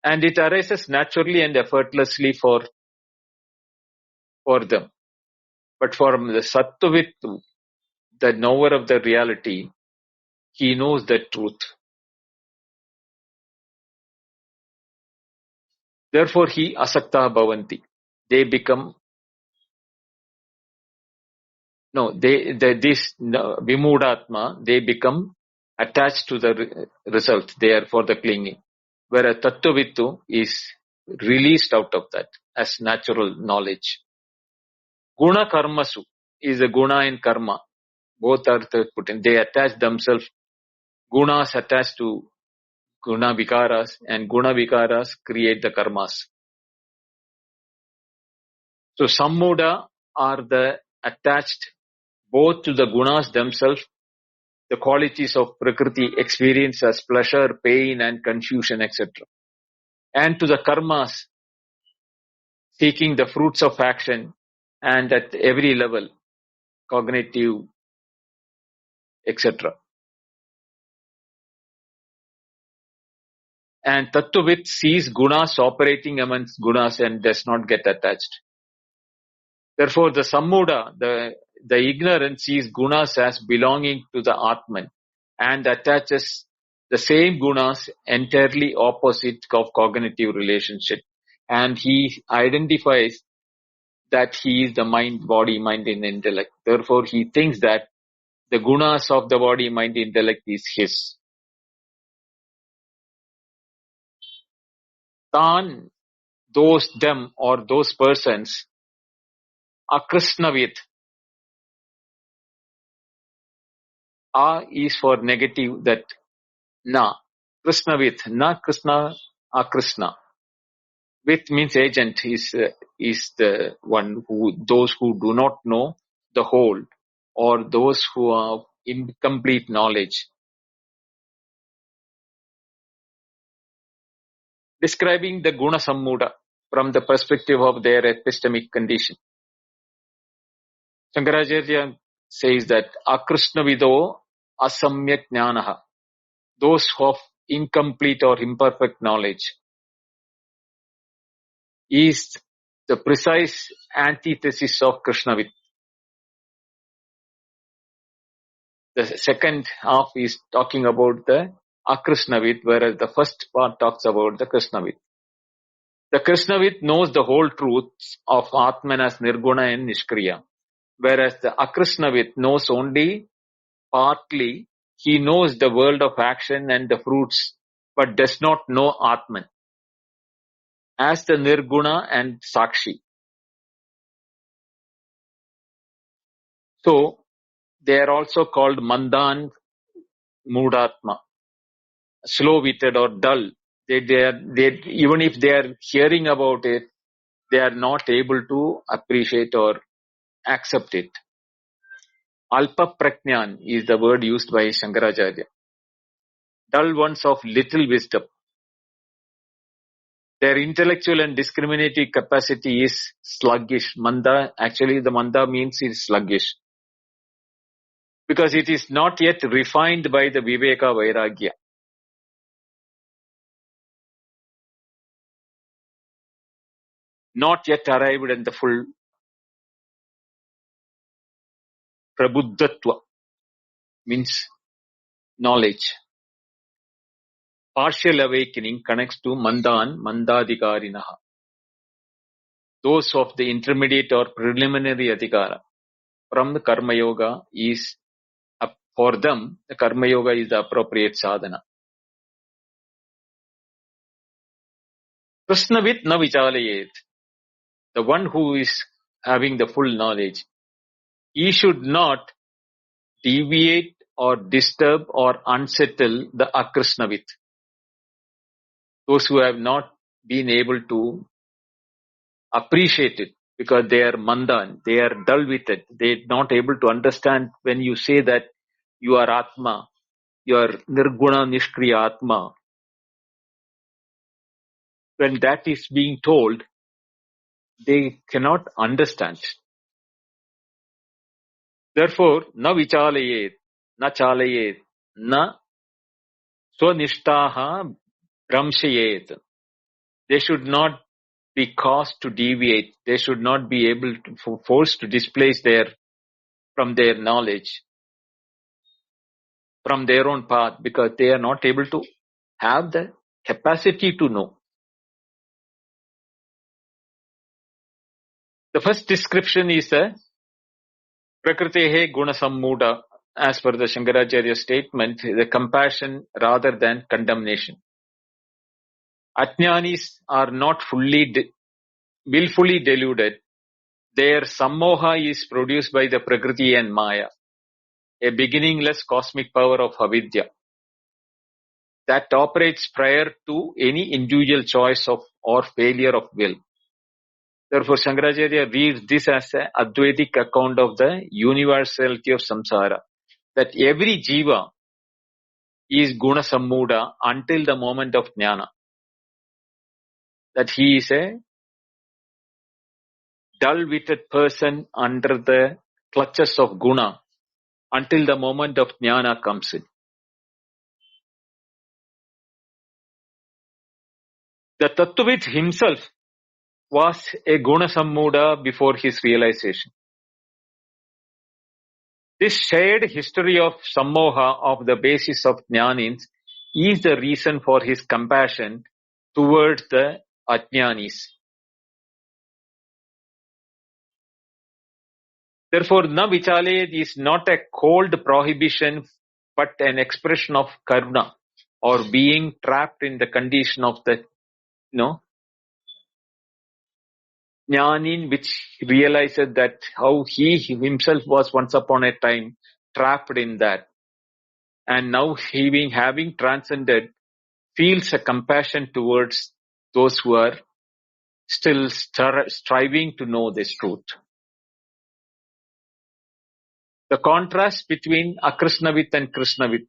And it arises naturally and effortlessly for them. But for the sattvavitu, the knower of the reality, he knows the truth. Therefore, he asakta bhavanti. They become No, Vimudatma, they become attached to the result. They are for the clinging. Whereas Tattvavittu is released out of that as natural knowledge. Guna karmasu is a guna and karma. Both are put in. They attach themselves. Gunas attach to guna vikaras, and guna vikaras create the karmas. So sammuda are the attached both to the gunas themselves, the qualities of Prakriti experience as pleasure, pain and confusion, etc. And to the karmas, seeking the fruits of action, and at every level, cognitive, etc. And Tattvavit sees gunas operating amongst gunas and does not get attached. Therefore, the sammuda, the ignorant, sees gunas as belonging to the Atman and attaches the same gunas entirely opposite of cognitive relationship. And he identifies that he is the mind, body, mind and intellect. Therefore, he thinks that the gunas of the body, mind, intellect is his. Tan, them or those persons, akrishnavit. Is for negative, that na. Krishnavit, na Krishna, akrishna. With means agent is the one those who do not know the whole, or those who have incomplete knowledge. Describing the guna sammuda from the perspective of their epistemic condition. Shankaracharya says that akrishnavido asamyak jnanaha, those of incomplete or imperfect knowledge, is the precise antithesis of Krishnavit. The second half is talking about the Akrishnavit, whereas the first part talks about the Krishnavit. The Krishnavit knows the whole truth of Atman as Nirguna and Nishkriya, whereas the Akrishnavit knows only partly. He knows the world of action and the fruits, but does not know Atman as the Nirguna and Sakshi. So, they are also called Mandan, Mudatma, slow-witted or dull. They even if they are hearing about it, they are not able to appreciate or accept it. Alpa Praknyan is the word used by Shankaracharya. Dull ones of little wisdom. Their intellectual and discriminative capacity is sluggish. Manda, actually the manda means is sluggish. Because it is not yet refined by the Viveka Vairagya. Not yet arrived at the full Prabuddhatva, means knowledge. Partial awakening connects to Mandan, Mandadikarinaha. Those of the intermediate or preliminary adhikara from the Karma Yoga is, for them, the Karma Yoga is the appropriate sadhana. Krishnavit na vichalayet. The one who is having the full knowledge, he should not deviate or disturb or unsettle the Akrishnavit. Those who have not been able to appreciate it because they are mandan, they are dull-witted, they are not able to understand when you say that you are Atma, you are Nirguna Nishkriya Atma. When that is being told, they cannot understand. Therefore, na vichalayet, na chalayet, na swanishtaha bramshayet. They should not be caused to deviate. They should not be able to forced to displace from their knowledge, from their own path, because they are not able to have the capacity to know. The first description is the Prakritehe guna sammuda, as per the Shankaracharya statement, the compassion rather than condemnation. Ajnanis are not willfully deluded. Their sammoha is produced by the Prakriti and Maya, a beginningless cosmic power of avidya that operates prior to any individual choice of or failure of will. Therefore, Shankaracharya reads this as an Advaitic account of the universality of samsara, that every jiva is guna sammuda until the moment of jnana, that he is a dull-witted person under the clutches of guna until the moment of jnana comes in. The Tattvavid himself was a guna sammuda before his realization. This shared history of sammoha of the basis of jnanins is the reason for his compassion towards the ajnanis. Therefore, na vichale is not a cold prohibition but an expression of karuna, or being trapped in the condition of the jnanin, which realizes that how he himself was once upon a time trapped in that, and now having transcended, feels a compassion towards those who are still striving to know this truth. The contrast between Akrishnavit and Krishnavit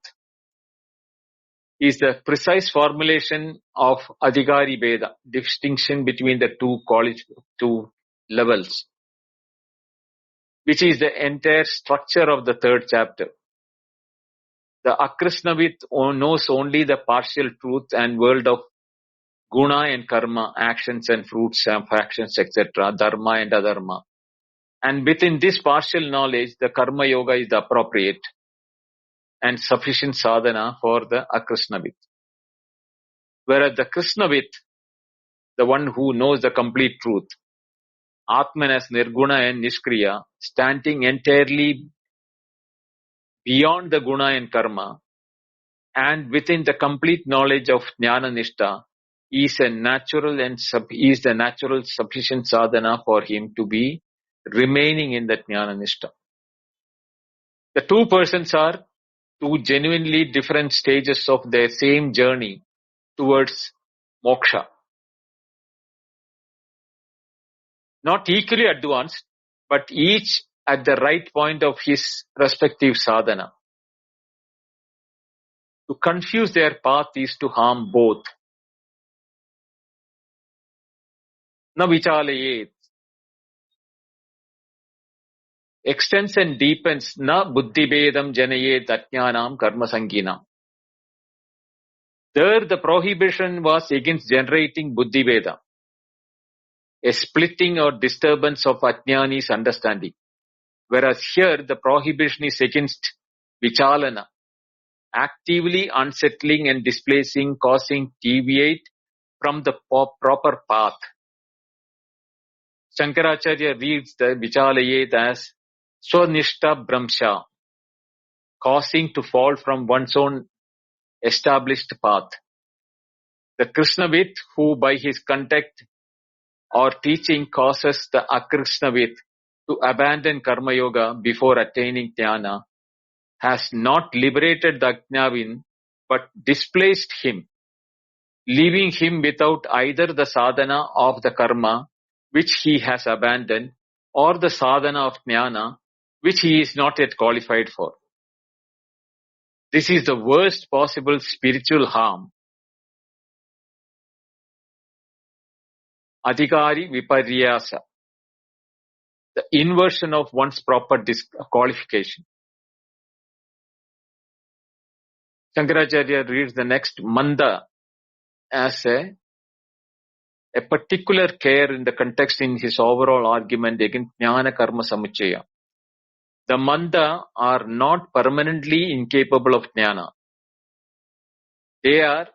is the precise formulation of Adhikari Veda, distinction between the two levels, which is the entire structure of the third chapter. The Akrishnavit knows only the partial truth and world of guna and karma, actions and fruits and actions, etc., dharma and adharma. And within this partial knowledge, the karma yoga is the appropriate and sufficient sadhana for the Akrishnavit. Whereas the Krishnavit, the one who knows the complete truth, Atman as Nirguna and Nishkriya, standing entirely beyond the guna and karma, and within the complete knowledge of Jnana Nishta, is the natural sufficient sadhana for him to be remaining in that Jnana Nishta. The two persons are two genuinely different stages of their same journey towards moksha. Not equally advanced, but each at the right point of his respective sadhana. To confuse their path is to harm both. Na vichalayet extends and deepens na buddhibedam janayet ajnanam karma sanginam. There the prohibition was against generating buddhibeda, a splitting or disturbance of ajnani's understanding. Whereas here the prohibition is against vichalana, actively unsettling and displacing, causing deviate from the proper path. Shankaracharya reads the vichalayet as swanishta bramsha, causing to fall from one's own established path. The Krishnavit, who by his contact or teaching causes the Akrishnavit to abandon karma yoga before attaining jnana, has not liberated the Ajnavin but displaced him, leaving him without either the sadhana of the karma which he has abandoned or the sadhana of jnana which he is not yet qualified for. This is the worst possible spiritual harm. Adhikari viparyasa, the inversion of one's proper qualification. Shankaracharya reads the next manda as a particular care in the context in his overall argument against jnana karma samuchaya. The manda are not permanently incapable of jnana. They are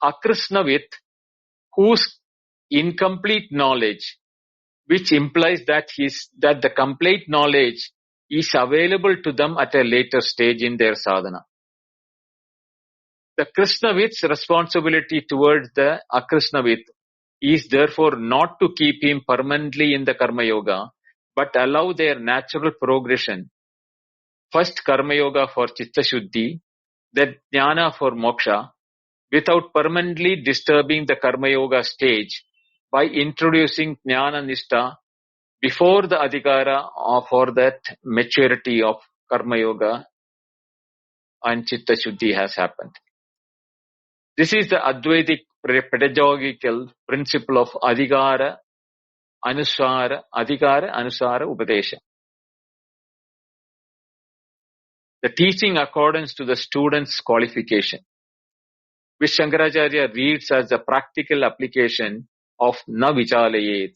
Akrishnavit, whose incomplete knowledge which implies that the complete knowledge is available to them at a later stage in their sadhana. The Krishnavit's responsibility towards the Akrishnavit is therefore not to keep him permanently in the Karma Yoga, but allow their natural progression. First Karma Yoga for Chitta Shuddhi, then Jnana for Moksha, without permanently disturbing the Karma Yoga stage by introducing Jnana Nishtha before the Adhikara for that maturity of Karma Yoga and Chitta Shuddhi has happened. This is the Advaitic pedagogical principle of Adhikara, Anusara, Upadesha. The teaching accordance to the student's qualification, which Shankaracharya reads as the practical application of Na Vichalayet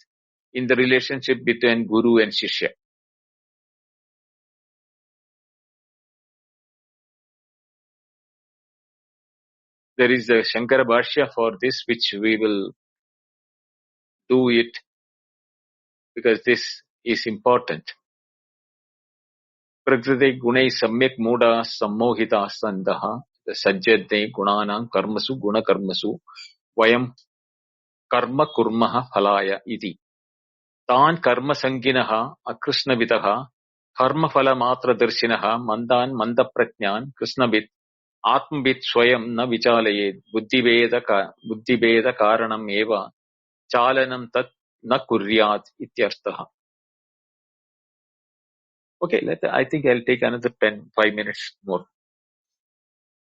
in the relationship between Guru and Shishya. There is a Shankara Bhashya for this, which we will do it because this is important. Prakriti gunai samyak muda sammohita sandaha sajjate gunanam karmasu guna karmasu vayam karma kurmaha phalaya iti. Tan karma sanginaha akrishnavitaha karma phala matra darshinaha mandan manda prajnan krishnavit atmavit swayam na vichalayet buddhiveda karanam eva chalanam tat na kuryat ityarthaha. Okay, I think I'll take another 5 minutes more.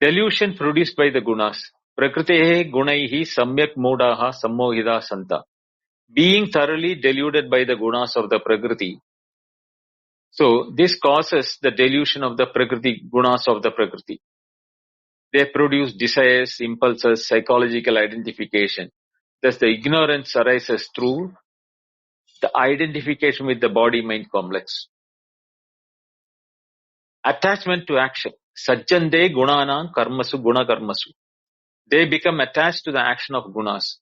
Delusion produced by the gunas. Prakritehe gunaihi samyak mudaha sammohida santa. Being thoroughly deluded by the gunas of the Prakriti. So, this causes the delusion of the Prakriti, gunas of the Prakriti. They produce desires, impulses, psychological identification. Thus, the ignorance arises through the identification with the body-mind complex. Attachment to action. Sajjande gunanam karmasu guna karmasu. They become attached to the action of gunas.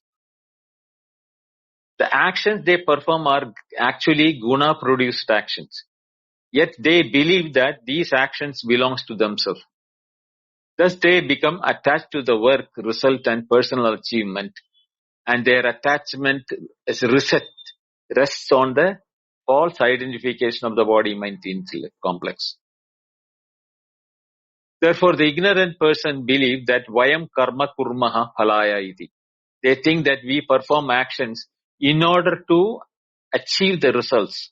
The actions they perform are actually guna-produced actions. Yet they believe that these actions belongs to themselves. Thus they become attached to the work, result and personal achievement. And their attachment rests on the false identification of the body-mind intellect complex. Therefore, the ignorant person believes that vayam karma kurmaha phalaya iti. They think that we perform actions in order to achieve the results.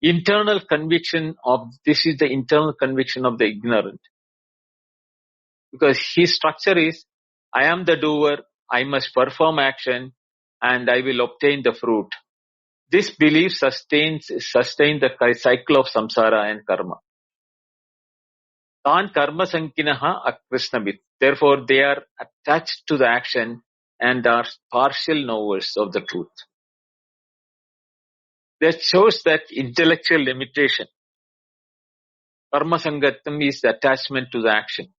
Internal conviction of this is the internal conviction of the ignorant. Because his structure is, I am the doer, I must perform action, and I will obtain the fruit. This belief sustains the cycle of samsara and karma. Tan karma sankinaha akrishnavit. Therefore, they are attached to the action and are partial knowers of the truth. That shows that intellectual limitation. Karma sangatam is the attachment to the action.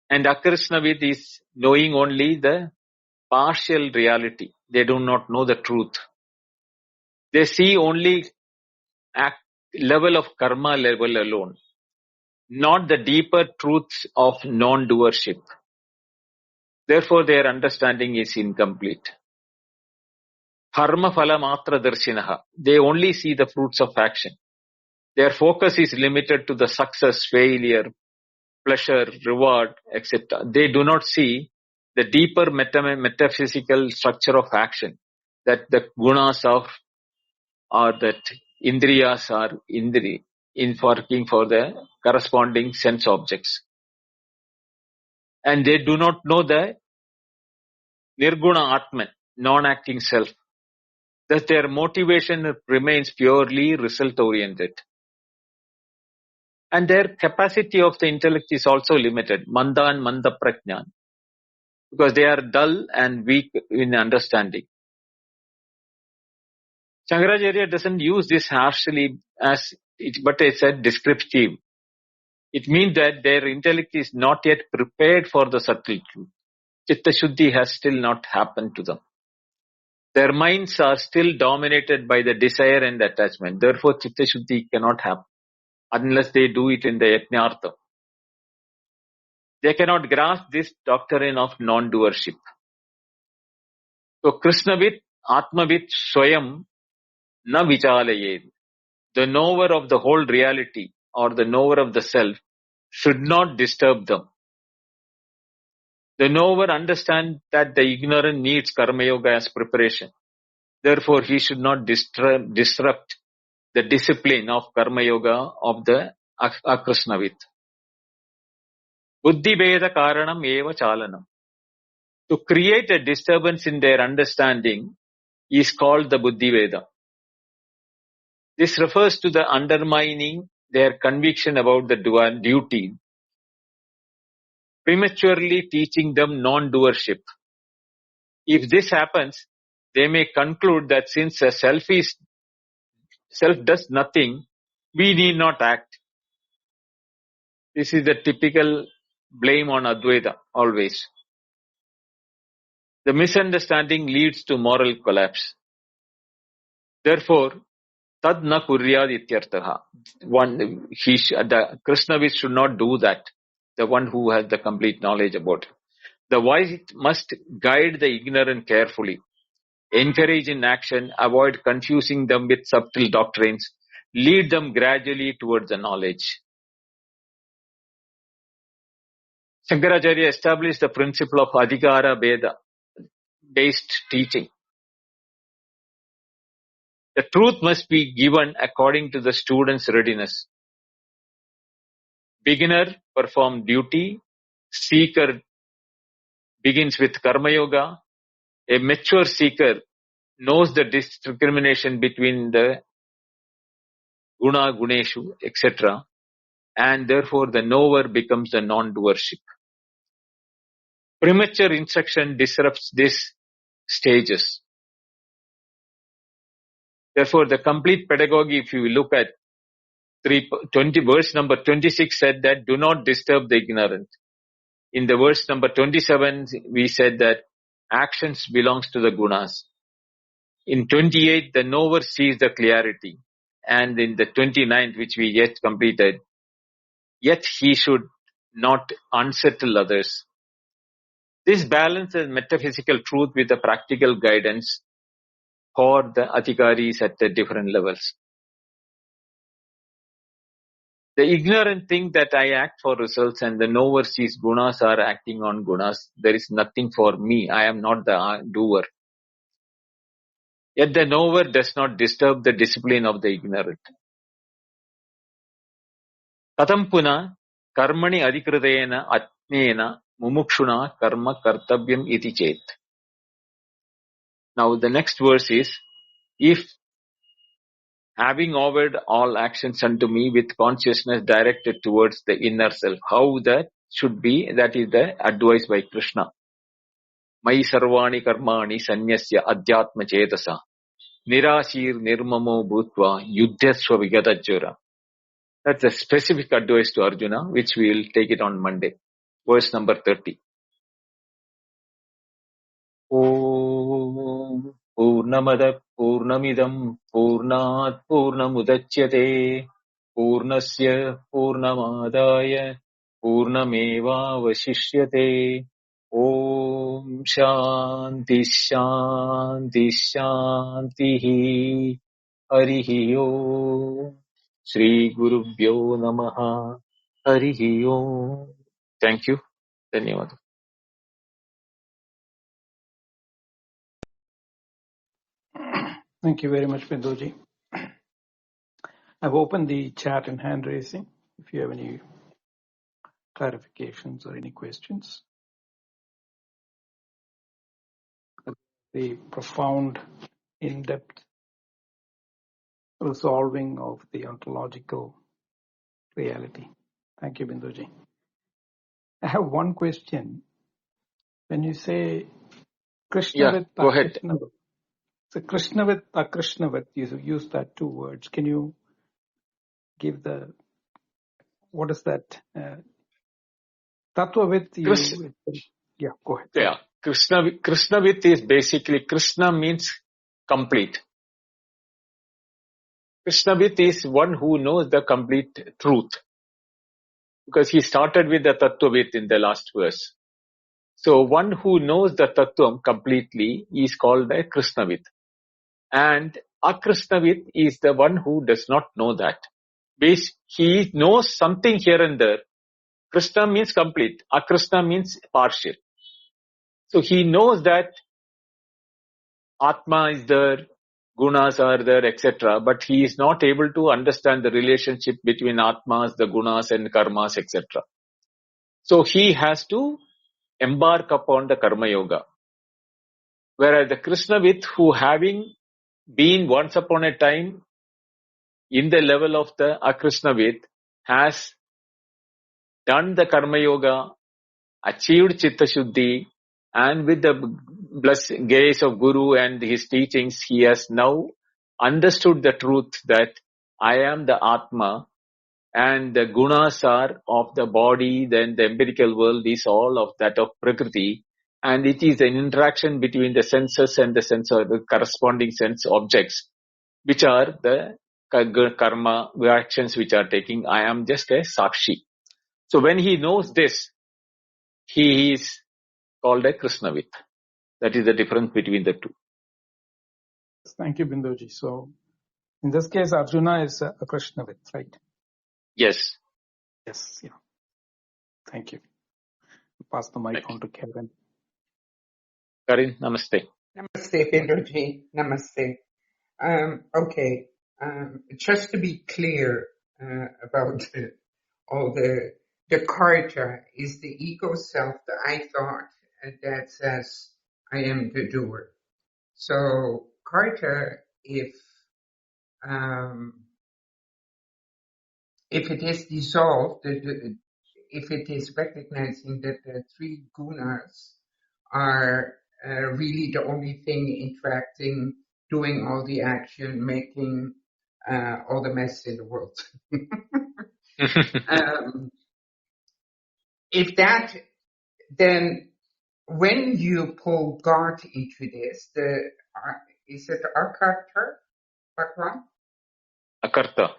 And akrishnavit is knowing only the partial reality. They do not know the truth. They see only level of karma level alone, not the deeper truths of non-doership. Therefore, their understanding is incomplete. Karma phala matra darshinaha. They only see the fruits of action. Their focus is limited to the success, failure, pleasure, reward, etc. They do not see the deeper metaphysical structure of action, that the gunas or that indriyas are in working for the corresponding sense objects. And they do not know the nirguna atman, non-acting self. Thus their motivation remains purely result-oriented. And their capacity of the intellect is also limited, manda and manda prajnan, because they are dull and weak in understanding. Shankaracharya doesn't use this harshly but it's a descriptive. It means that their intellect is not yet prepared for the subtle truth. Chitta Shuddhi has still not happened to them. Their minds are still dominated by the desire and attachment. Therefore, Chitta Shuddhi cannot happen unless they do it in the Yajnartha. They cannot grasp this doctrine of non-doership. So, Krishnavit, Atmavit, Swayam, na vichalayed. The knower of the whole reality or the knower of the self should not disturb them. The knower understands that the ignorant needs Karma Yoga as preparation. Therefore, he should not disrupt the discipline of Karma Yoga of the Akrishnavit. Buddhi Veda Karanam Eva Chalanam. To create a disturbance in their understanding is called the Buddhi Veda. This refers to the undermining their conviction about the duty, prematurely teaching them non-doership. If this happens, they may conclude that since a self does nothing, we need not act. This is the typical blame on Advaita, always. The misunderstanding leads to moral collapse. Therefore, tad na kuryad ityartaha. The Krishnavis should not do that. The one who has the complete knowledge about it. The wise must guide the ignorant carefully, encourage in action, avoid confusing them with subtle doctrines, lead them gradually towards the knowledge. Shankaracharya established the principle of Adhikara Veda based teaching. The truth must be given according to the student's readiness. Beginner perform duty, seeker begins with Karma Yoga, a mature seeker knows the discrimination between the Guna, Guneshu, etc. And therefore the knower becomes the non-doership. Premature instruction disrupts these stages. Therefore, the complete pedagogy, if you look at verse number 26 said that do not disturb the ignorant. In the verse number 27, we said that actions belongs to the gunas. In 28, the knower sees the clarity. And in the 29th, which we yet completed, yet he should not unsettle others. This balances metaphysical truth with the practical guidance for the adhikaris at the different levels. The ignorant think that I act for results and the knower sees gunas are acting on gunas. There is nothing for me. I am not the doer. Yet the knower does not disturb the discipline of the ignorant. Katham puna karmani adhikritena atmena mumukshuna karma kartavyam iti chet. Now the next verse is, if having offered all actions unto me with consciousness directed towards the inner self, how that should be, that is the advice by Krishna. Mai sarvani karmani sanyasya adhyatma chetasa nirashir nirmamo bhutva yuddhasva vigatajura. That's a specific advice to Arjuna, which we will take it on Monday. Verse number 30. Om Purnamada Purnamidam Purnat Purnamudachyate Purnasya Purnamadaya Purnameva Vasishyate. Om Shanti Shanti Shanti Harihi Om Shri Gurubhyo Namaha Harihi Om. Thank you. Dhanyawad. Thank you very much, Binduji. I've opened the chat and hand raising. If you have any clarifications or any questions. The profound, in-depth resolving of the ontological reality. Thank you, Binduji. I have one question. When you say Krishna with go ahead. Akrishnavit, so Krishna with Akrishnavit, you use that two words. Can you give what is that? Tattvavit, Yeah, go ahead. Yeah. Krishnavit is basically, Krishna means complete. Krishnavit is one who knows the complete truth. Because he started with the Tattvavit in the last verse. So one who knows the Tattvam completely is called a Krishnavit. And Akrishnavit is the one who does not know that. He knows something here and there. Krishna means complete. Akrishna means partial. So he knows that Atma is there, gunas are there, etc. But he is not able to understand the relationship between Atmas, the gunas and karmas, etc. So he has to embark upon the karma yoga. Whereas the Krishnavit, who having been once upon a time in the level of the Akrishnavit, has done the karma yoga, achieved chitta shuddhi, and with the blessed grace of Guru and his teachings, he has now understood the truth that I am the Atma, and the gunas are of the body, then the empirical world is all of that of Prakriti, and it is an interaction between the senses and the the corresponding sense objects, which are the karma actions which are taking. I am just a sakshi. So when he knows this, he is called a Krishnavit. That is the difference between the two. Thank you, Binduji. So in this case, Arjuna is a Krishnavit, right? Yes. Yes. Yeah. Thank you. Pass the mic on to Kevin. Karin, namaste. Namaste, Binduji. Namaste. Okay. Just to be clear about all the karta is the ego self, the I thought, that says I am the doer. So karta, if it is dissolved, if it is recognizing that the three gunas are really the only thing interacting, doing all the action, making all the mess in the world. If that, then when you pull God into this, is it Akarta, Bhagwan? Akarta.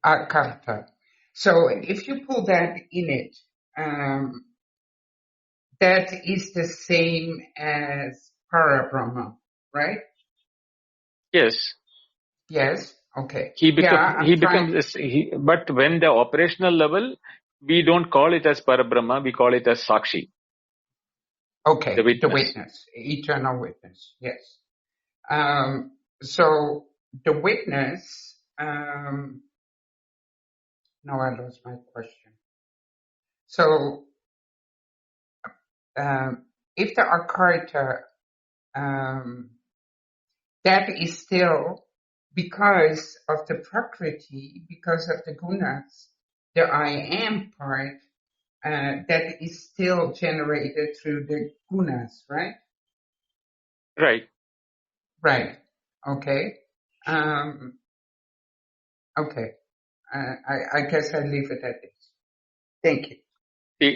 Akarta. So if you pull that in it, that is the same as Parabrahma, right? Yes. Yes. Okay. But when the operational level, we don't call it as Parabrahma, we call it as Sakshi. Okay. The witness. The witness, eternal witness. Yes. So the witness, no, I lost my question. So, if the Akarta, that is still because of the Prakriti, because of the gunas, the I am part, that is still generated through the gunas, right? Right. Right. Okay. Okay. I guess I leave it at this. Thank you.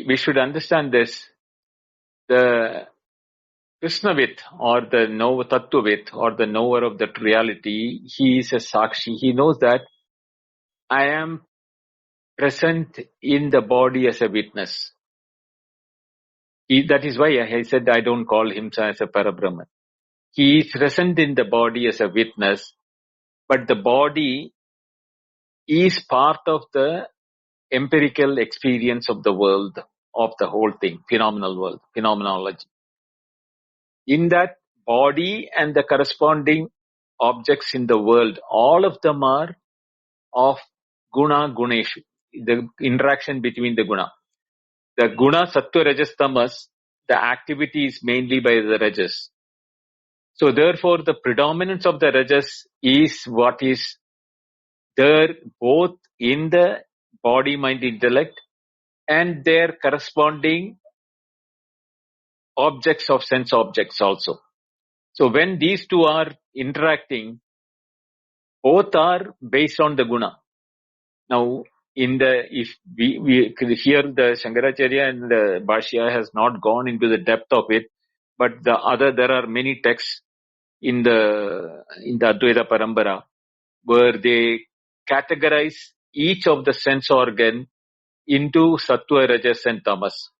We should understand this. The Krishnavit or the Tattvavit or the knower of that reality, he is a Sakshi. He knows that I am present in the body as a witness. That is why I said I don't call him as a Parabrahman. He is present in the body as a witness, but the body is part of the empirical experience of the world, of the whole thing, phenomenal world, phenomenology. In that body and the corresponding objects in the world, all of them are of guna guneshu, the interaction between the guna. The guna, sattva, rajas, tamas, the activity is mainly by the rajas. So therefore the predominance of the rajas is what is there both in the body, mind, intellect and their corresponding objects of sense objects also. So when these two are interacting, both are based on the guna. Now, if we could hear the Shankaracharya and the Bhashya has not gone into the depth of it, but there are many texts in the Advaita Parambara where they categorize each of the sense organ into Sattva, Rajas and Tamas.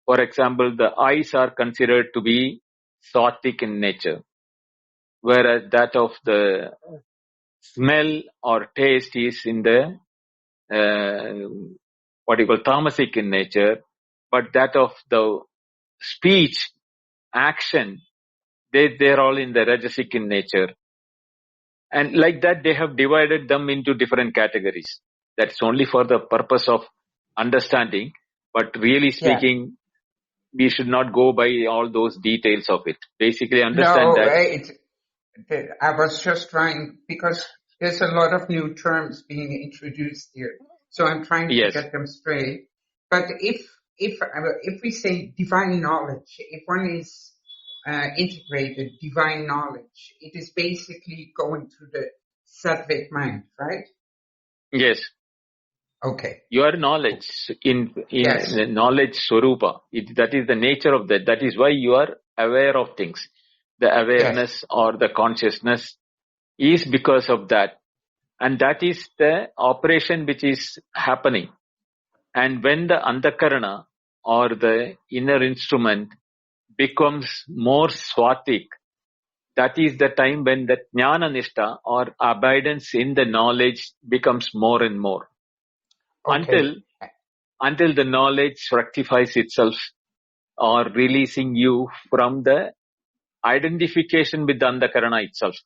For example, the eyes are considered to be sattvic in nature, whereas that of the smell or taste is in the what you call tamasic in nature, but that of the speech, action, they're all in the rajasic in nature. And like that, they have divided them into different categories. That's only for the purpose of understanding, but really speaking, we should not go by all those details of it. Basically understand I was just trying, because there's a lot of new terms being introduced here, so I'm trying to get them straight. But if we say divine knowledge, if one is integrated divine knowledge, it is basically going through the sattvic mind, right? Yes. Okay. Your knowledge in the knowledge swarupa, that is the nature of that. That is why you are aware of things. The awareness or the consciousness is because of that. And that is the operation which is happening. And when the antakarana or the inner instrument becomes more swatik, that is the time when the jnana nishta or abidance in the knowledge becomes more and more. Okay. Until the knowledge rectifies itself or releasing you from the identification with the antakarana itself.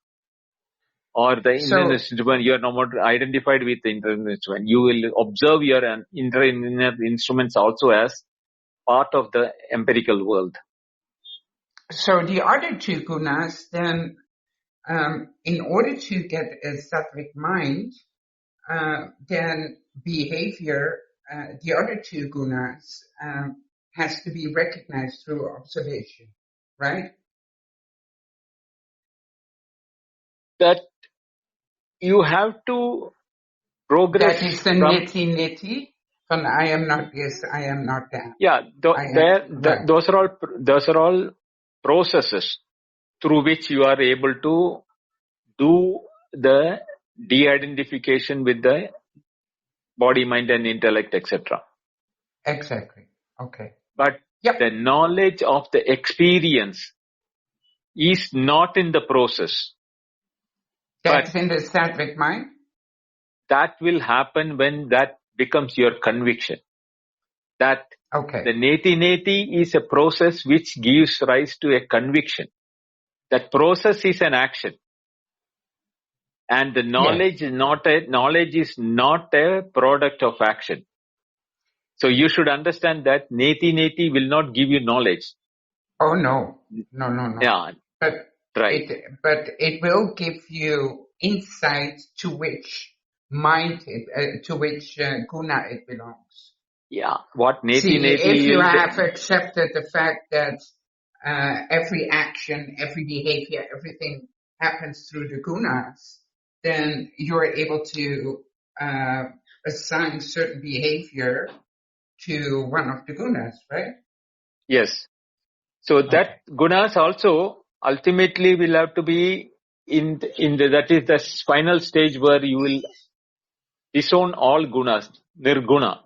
Or the inner instrument, you are no more identified with the inner instrument. You will observe your inner instruments also as part of the empirical world. So the other two gunas, then, in order to get a sattvic mind, then behavior, the other two gunas, has to be recognized through observation, right? That you have to progress. That is the neti from I am not this, I am not that. Yeah, those are all processes through which you are able to do the de-identification with the body, mind and intellect, etc. Exactly. Okay. But the knowledge of the experience is not in the process. That's in the sattvic mind? That will happen when that becomes your conviction. That the neti is a process which gives rise to a conviction. That process is an action. And the knowledge is not a product of action. So you should understand that neti will not give you knowledge. Oh no. No. Yeah. But it will give you insight to which mind, to which guna it belongs. Yeah. What neti See, if you have accepted the fact that every action, every behavior, everything happens through the gunas, then you're able to assign certain behavior to one of the gunas, right? Yes. So that gunas also ultimately will have to be that is the final stage where you will disown all gunas, nirguna.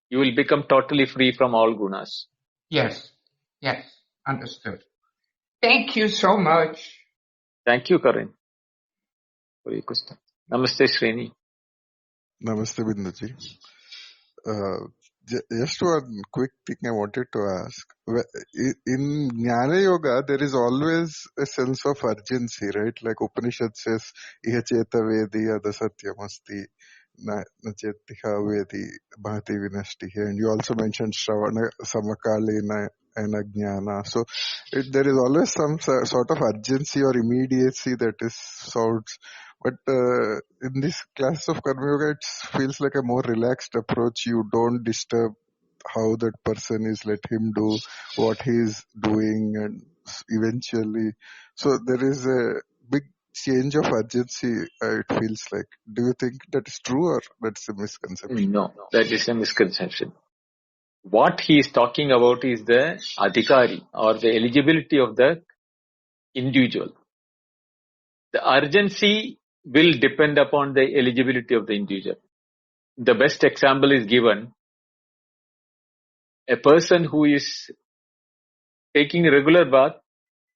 You will become totally free from all gunas. Yes, understood. Thank you so much. Thank you, Karan, for your question. Namaste, Srini. Namaste, Binduji. Just one quick thing I wanted to ask. In Jnana Yoga, there is always a sense of urgency, right? Like Upanishad says, Iha cheta vedi ada satyamasti, na chetiha vedi bhati vinashtihi. And you also mentioned Shravana Samakalina and Ajnana. So there is always some sort of urgency or immediacy that is sounds. But in this class of Karma Yoga, it feels like a more relaxed approach. You don't disturb how that person is. Let him do what he is doing, and eventually. So there is a big change of urgency, it feels like. Do you think that is true or that's a misconception? No, that is a misconception. What he is talking about is the adhikari or the eligibility of the individual. The urgency will depend upon the eligibility of the individual. The best example is given. A person who is taking regular bath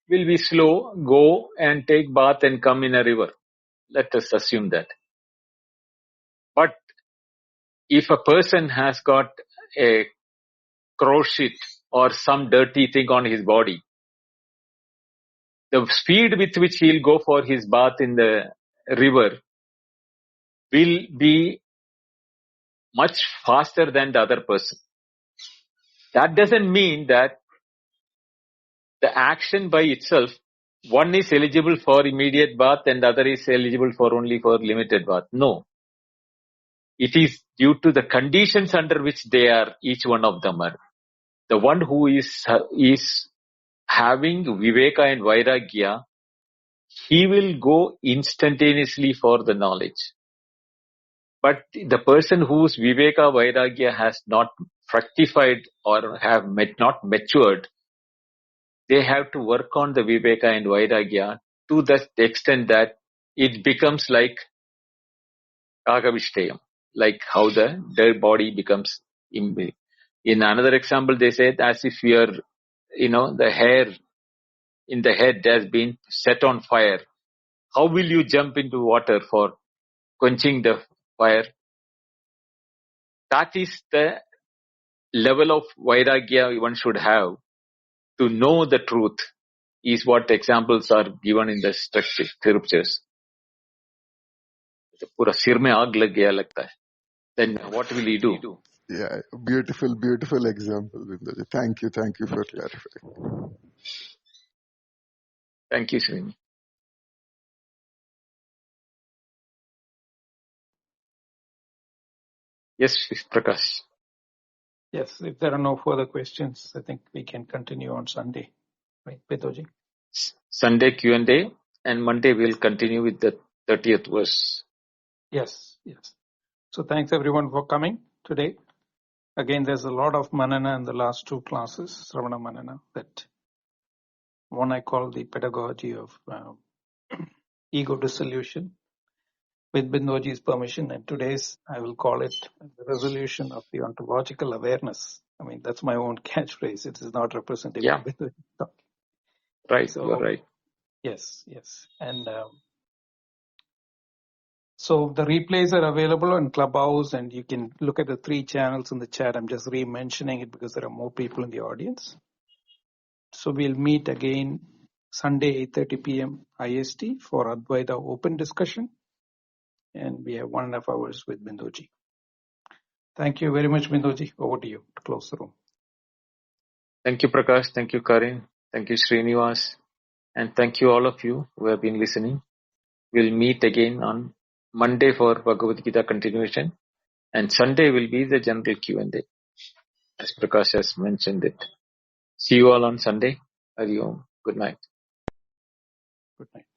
will be slow, go and take bath and come in a river. Let us assume that. But if a person has got a crow shit or some dirty thing on his body, the speed with which he'll go for his bath in the river will be much faster than the other person. That doesn't mean that the action by itself, one is eligible for immediate bath and the other is eligible for only for limited bath. No. It is due to the conditions under which they are, each one of them are. The one who is having Viveka and Vairagya, he will go instantaneously for the knowledge. But the person whose Viveka Vairagya has not fructified or have not matured, they have to work on the Viveka and Vairagya to the extent that it becomes like Kagavishtayam, like how the dead body becomes. In another example, they said as if the hair in the head has been set on fire. How will you jump into water for quenching the fire? That is the level of Vairagya one should have to know the truth, is what examples are given in the scriptures. पूरा सिर में आग लग गया लगता है. Then what will he do? Yeah, beautiful example, Binduji. Thank you for clarifying. Thank you, Srini. Yes, Prakash. Yes, if there are no further questions, I think we can continue on Sunday. Right, Binduji? Sunday Q&A, and Monday we'll continue with the 30th verse. Yes. So thanks everyone for coming today. Again, there's a lot of manana in the last two classes, Sravana Manana, that one I call the pedagogy of ego dissolution with Binduji's permission, and today's I will call it the resolution of the ontological awareness. I mean, that's my own catchphrase. It is not representative of Binduji's talk. Right, So, you're right. Yes. And so the replays are available on Clubhouse, and you can look at the 3 channels in the chat. I'm just re-mentioning it because there are more people in the audience. So we'll meet again Sunday 8:30 p.m. IST for Advaita open discussion, and we have 1.5 hours with Binduji. Thank you very much, Binduji. Over to you to close the room. Thank you, Prakash. Thank you, Karin. Thank you, Srinivas. And thank you all of you who have been listening. We'll meet again on Monday for Bhagavad Gita continuation, and Sunday will be the general Q&A, as Prakash has mentioned it. See you all on Sunday. Hari Om. Good night. Good night.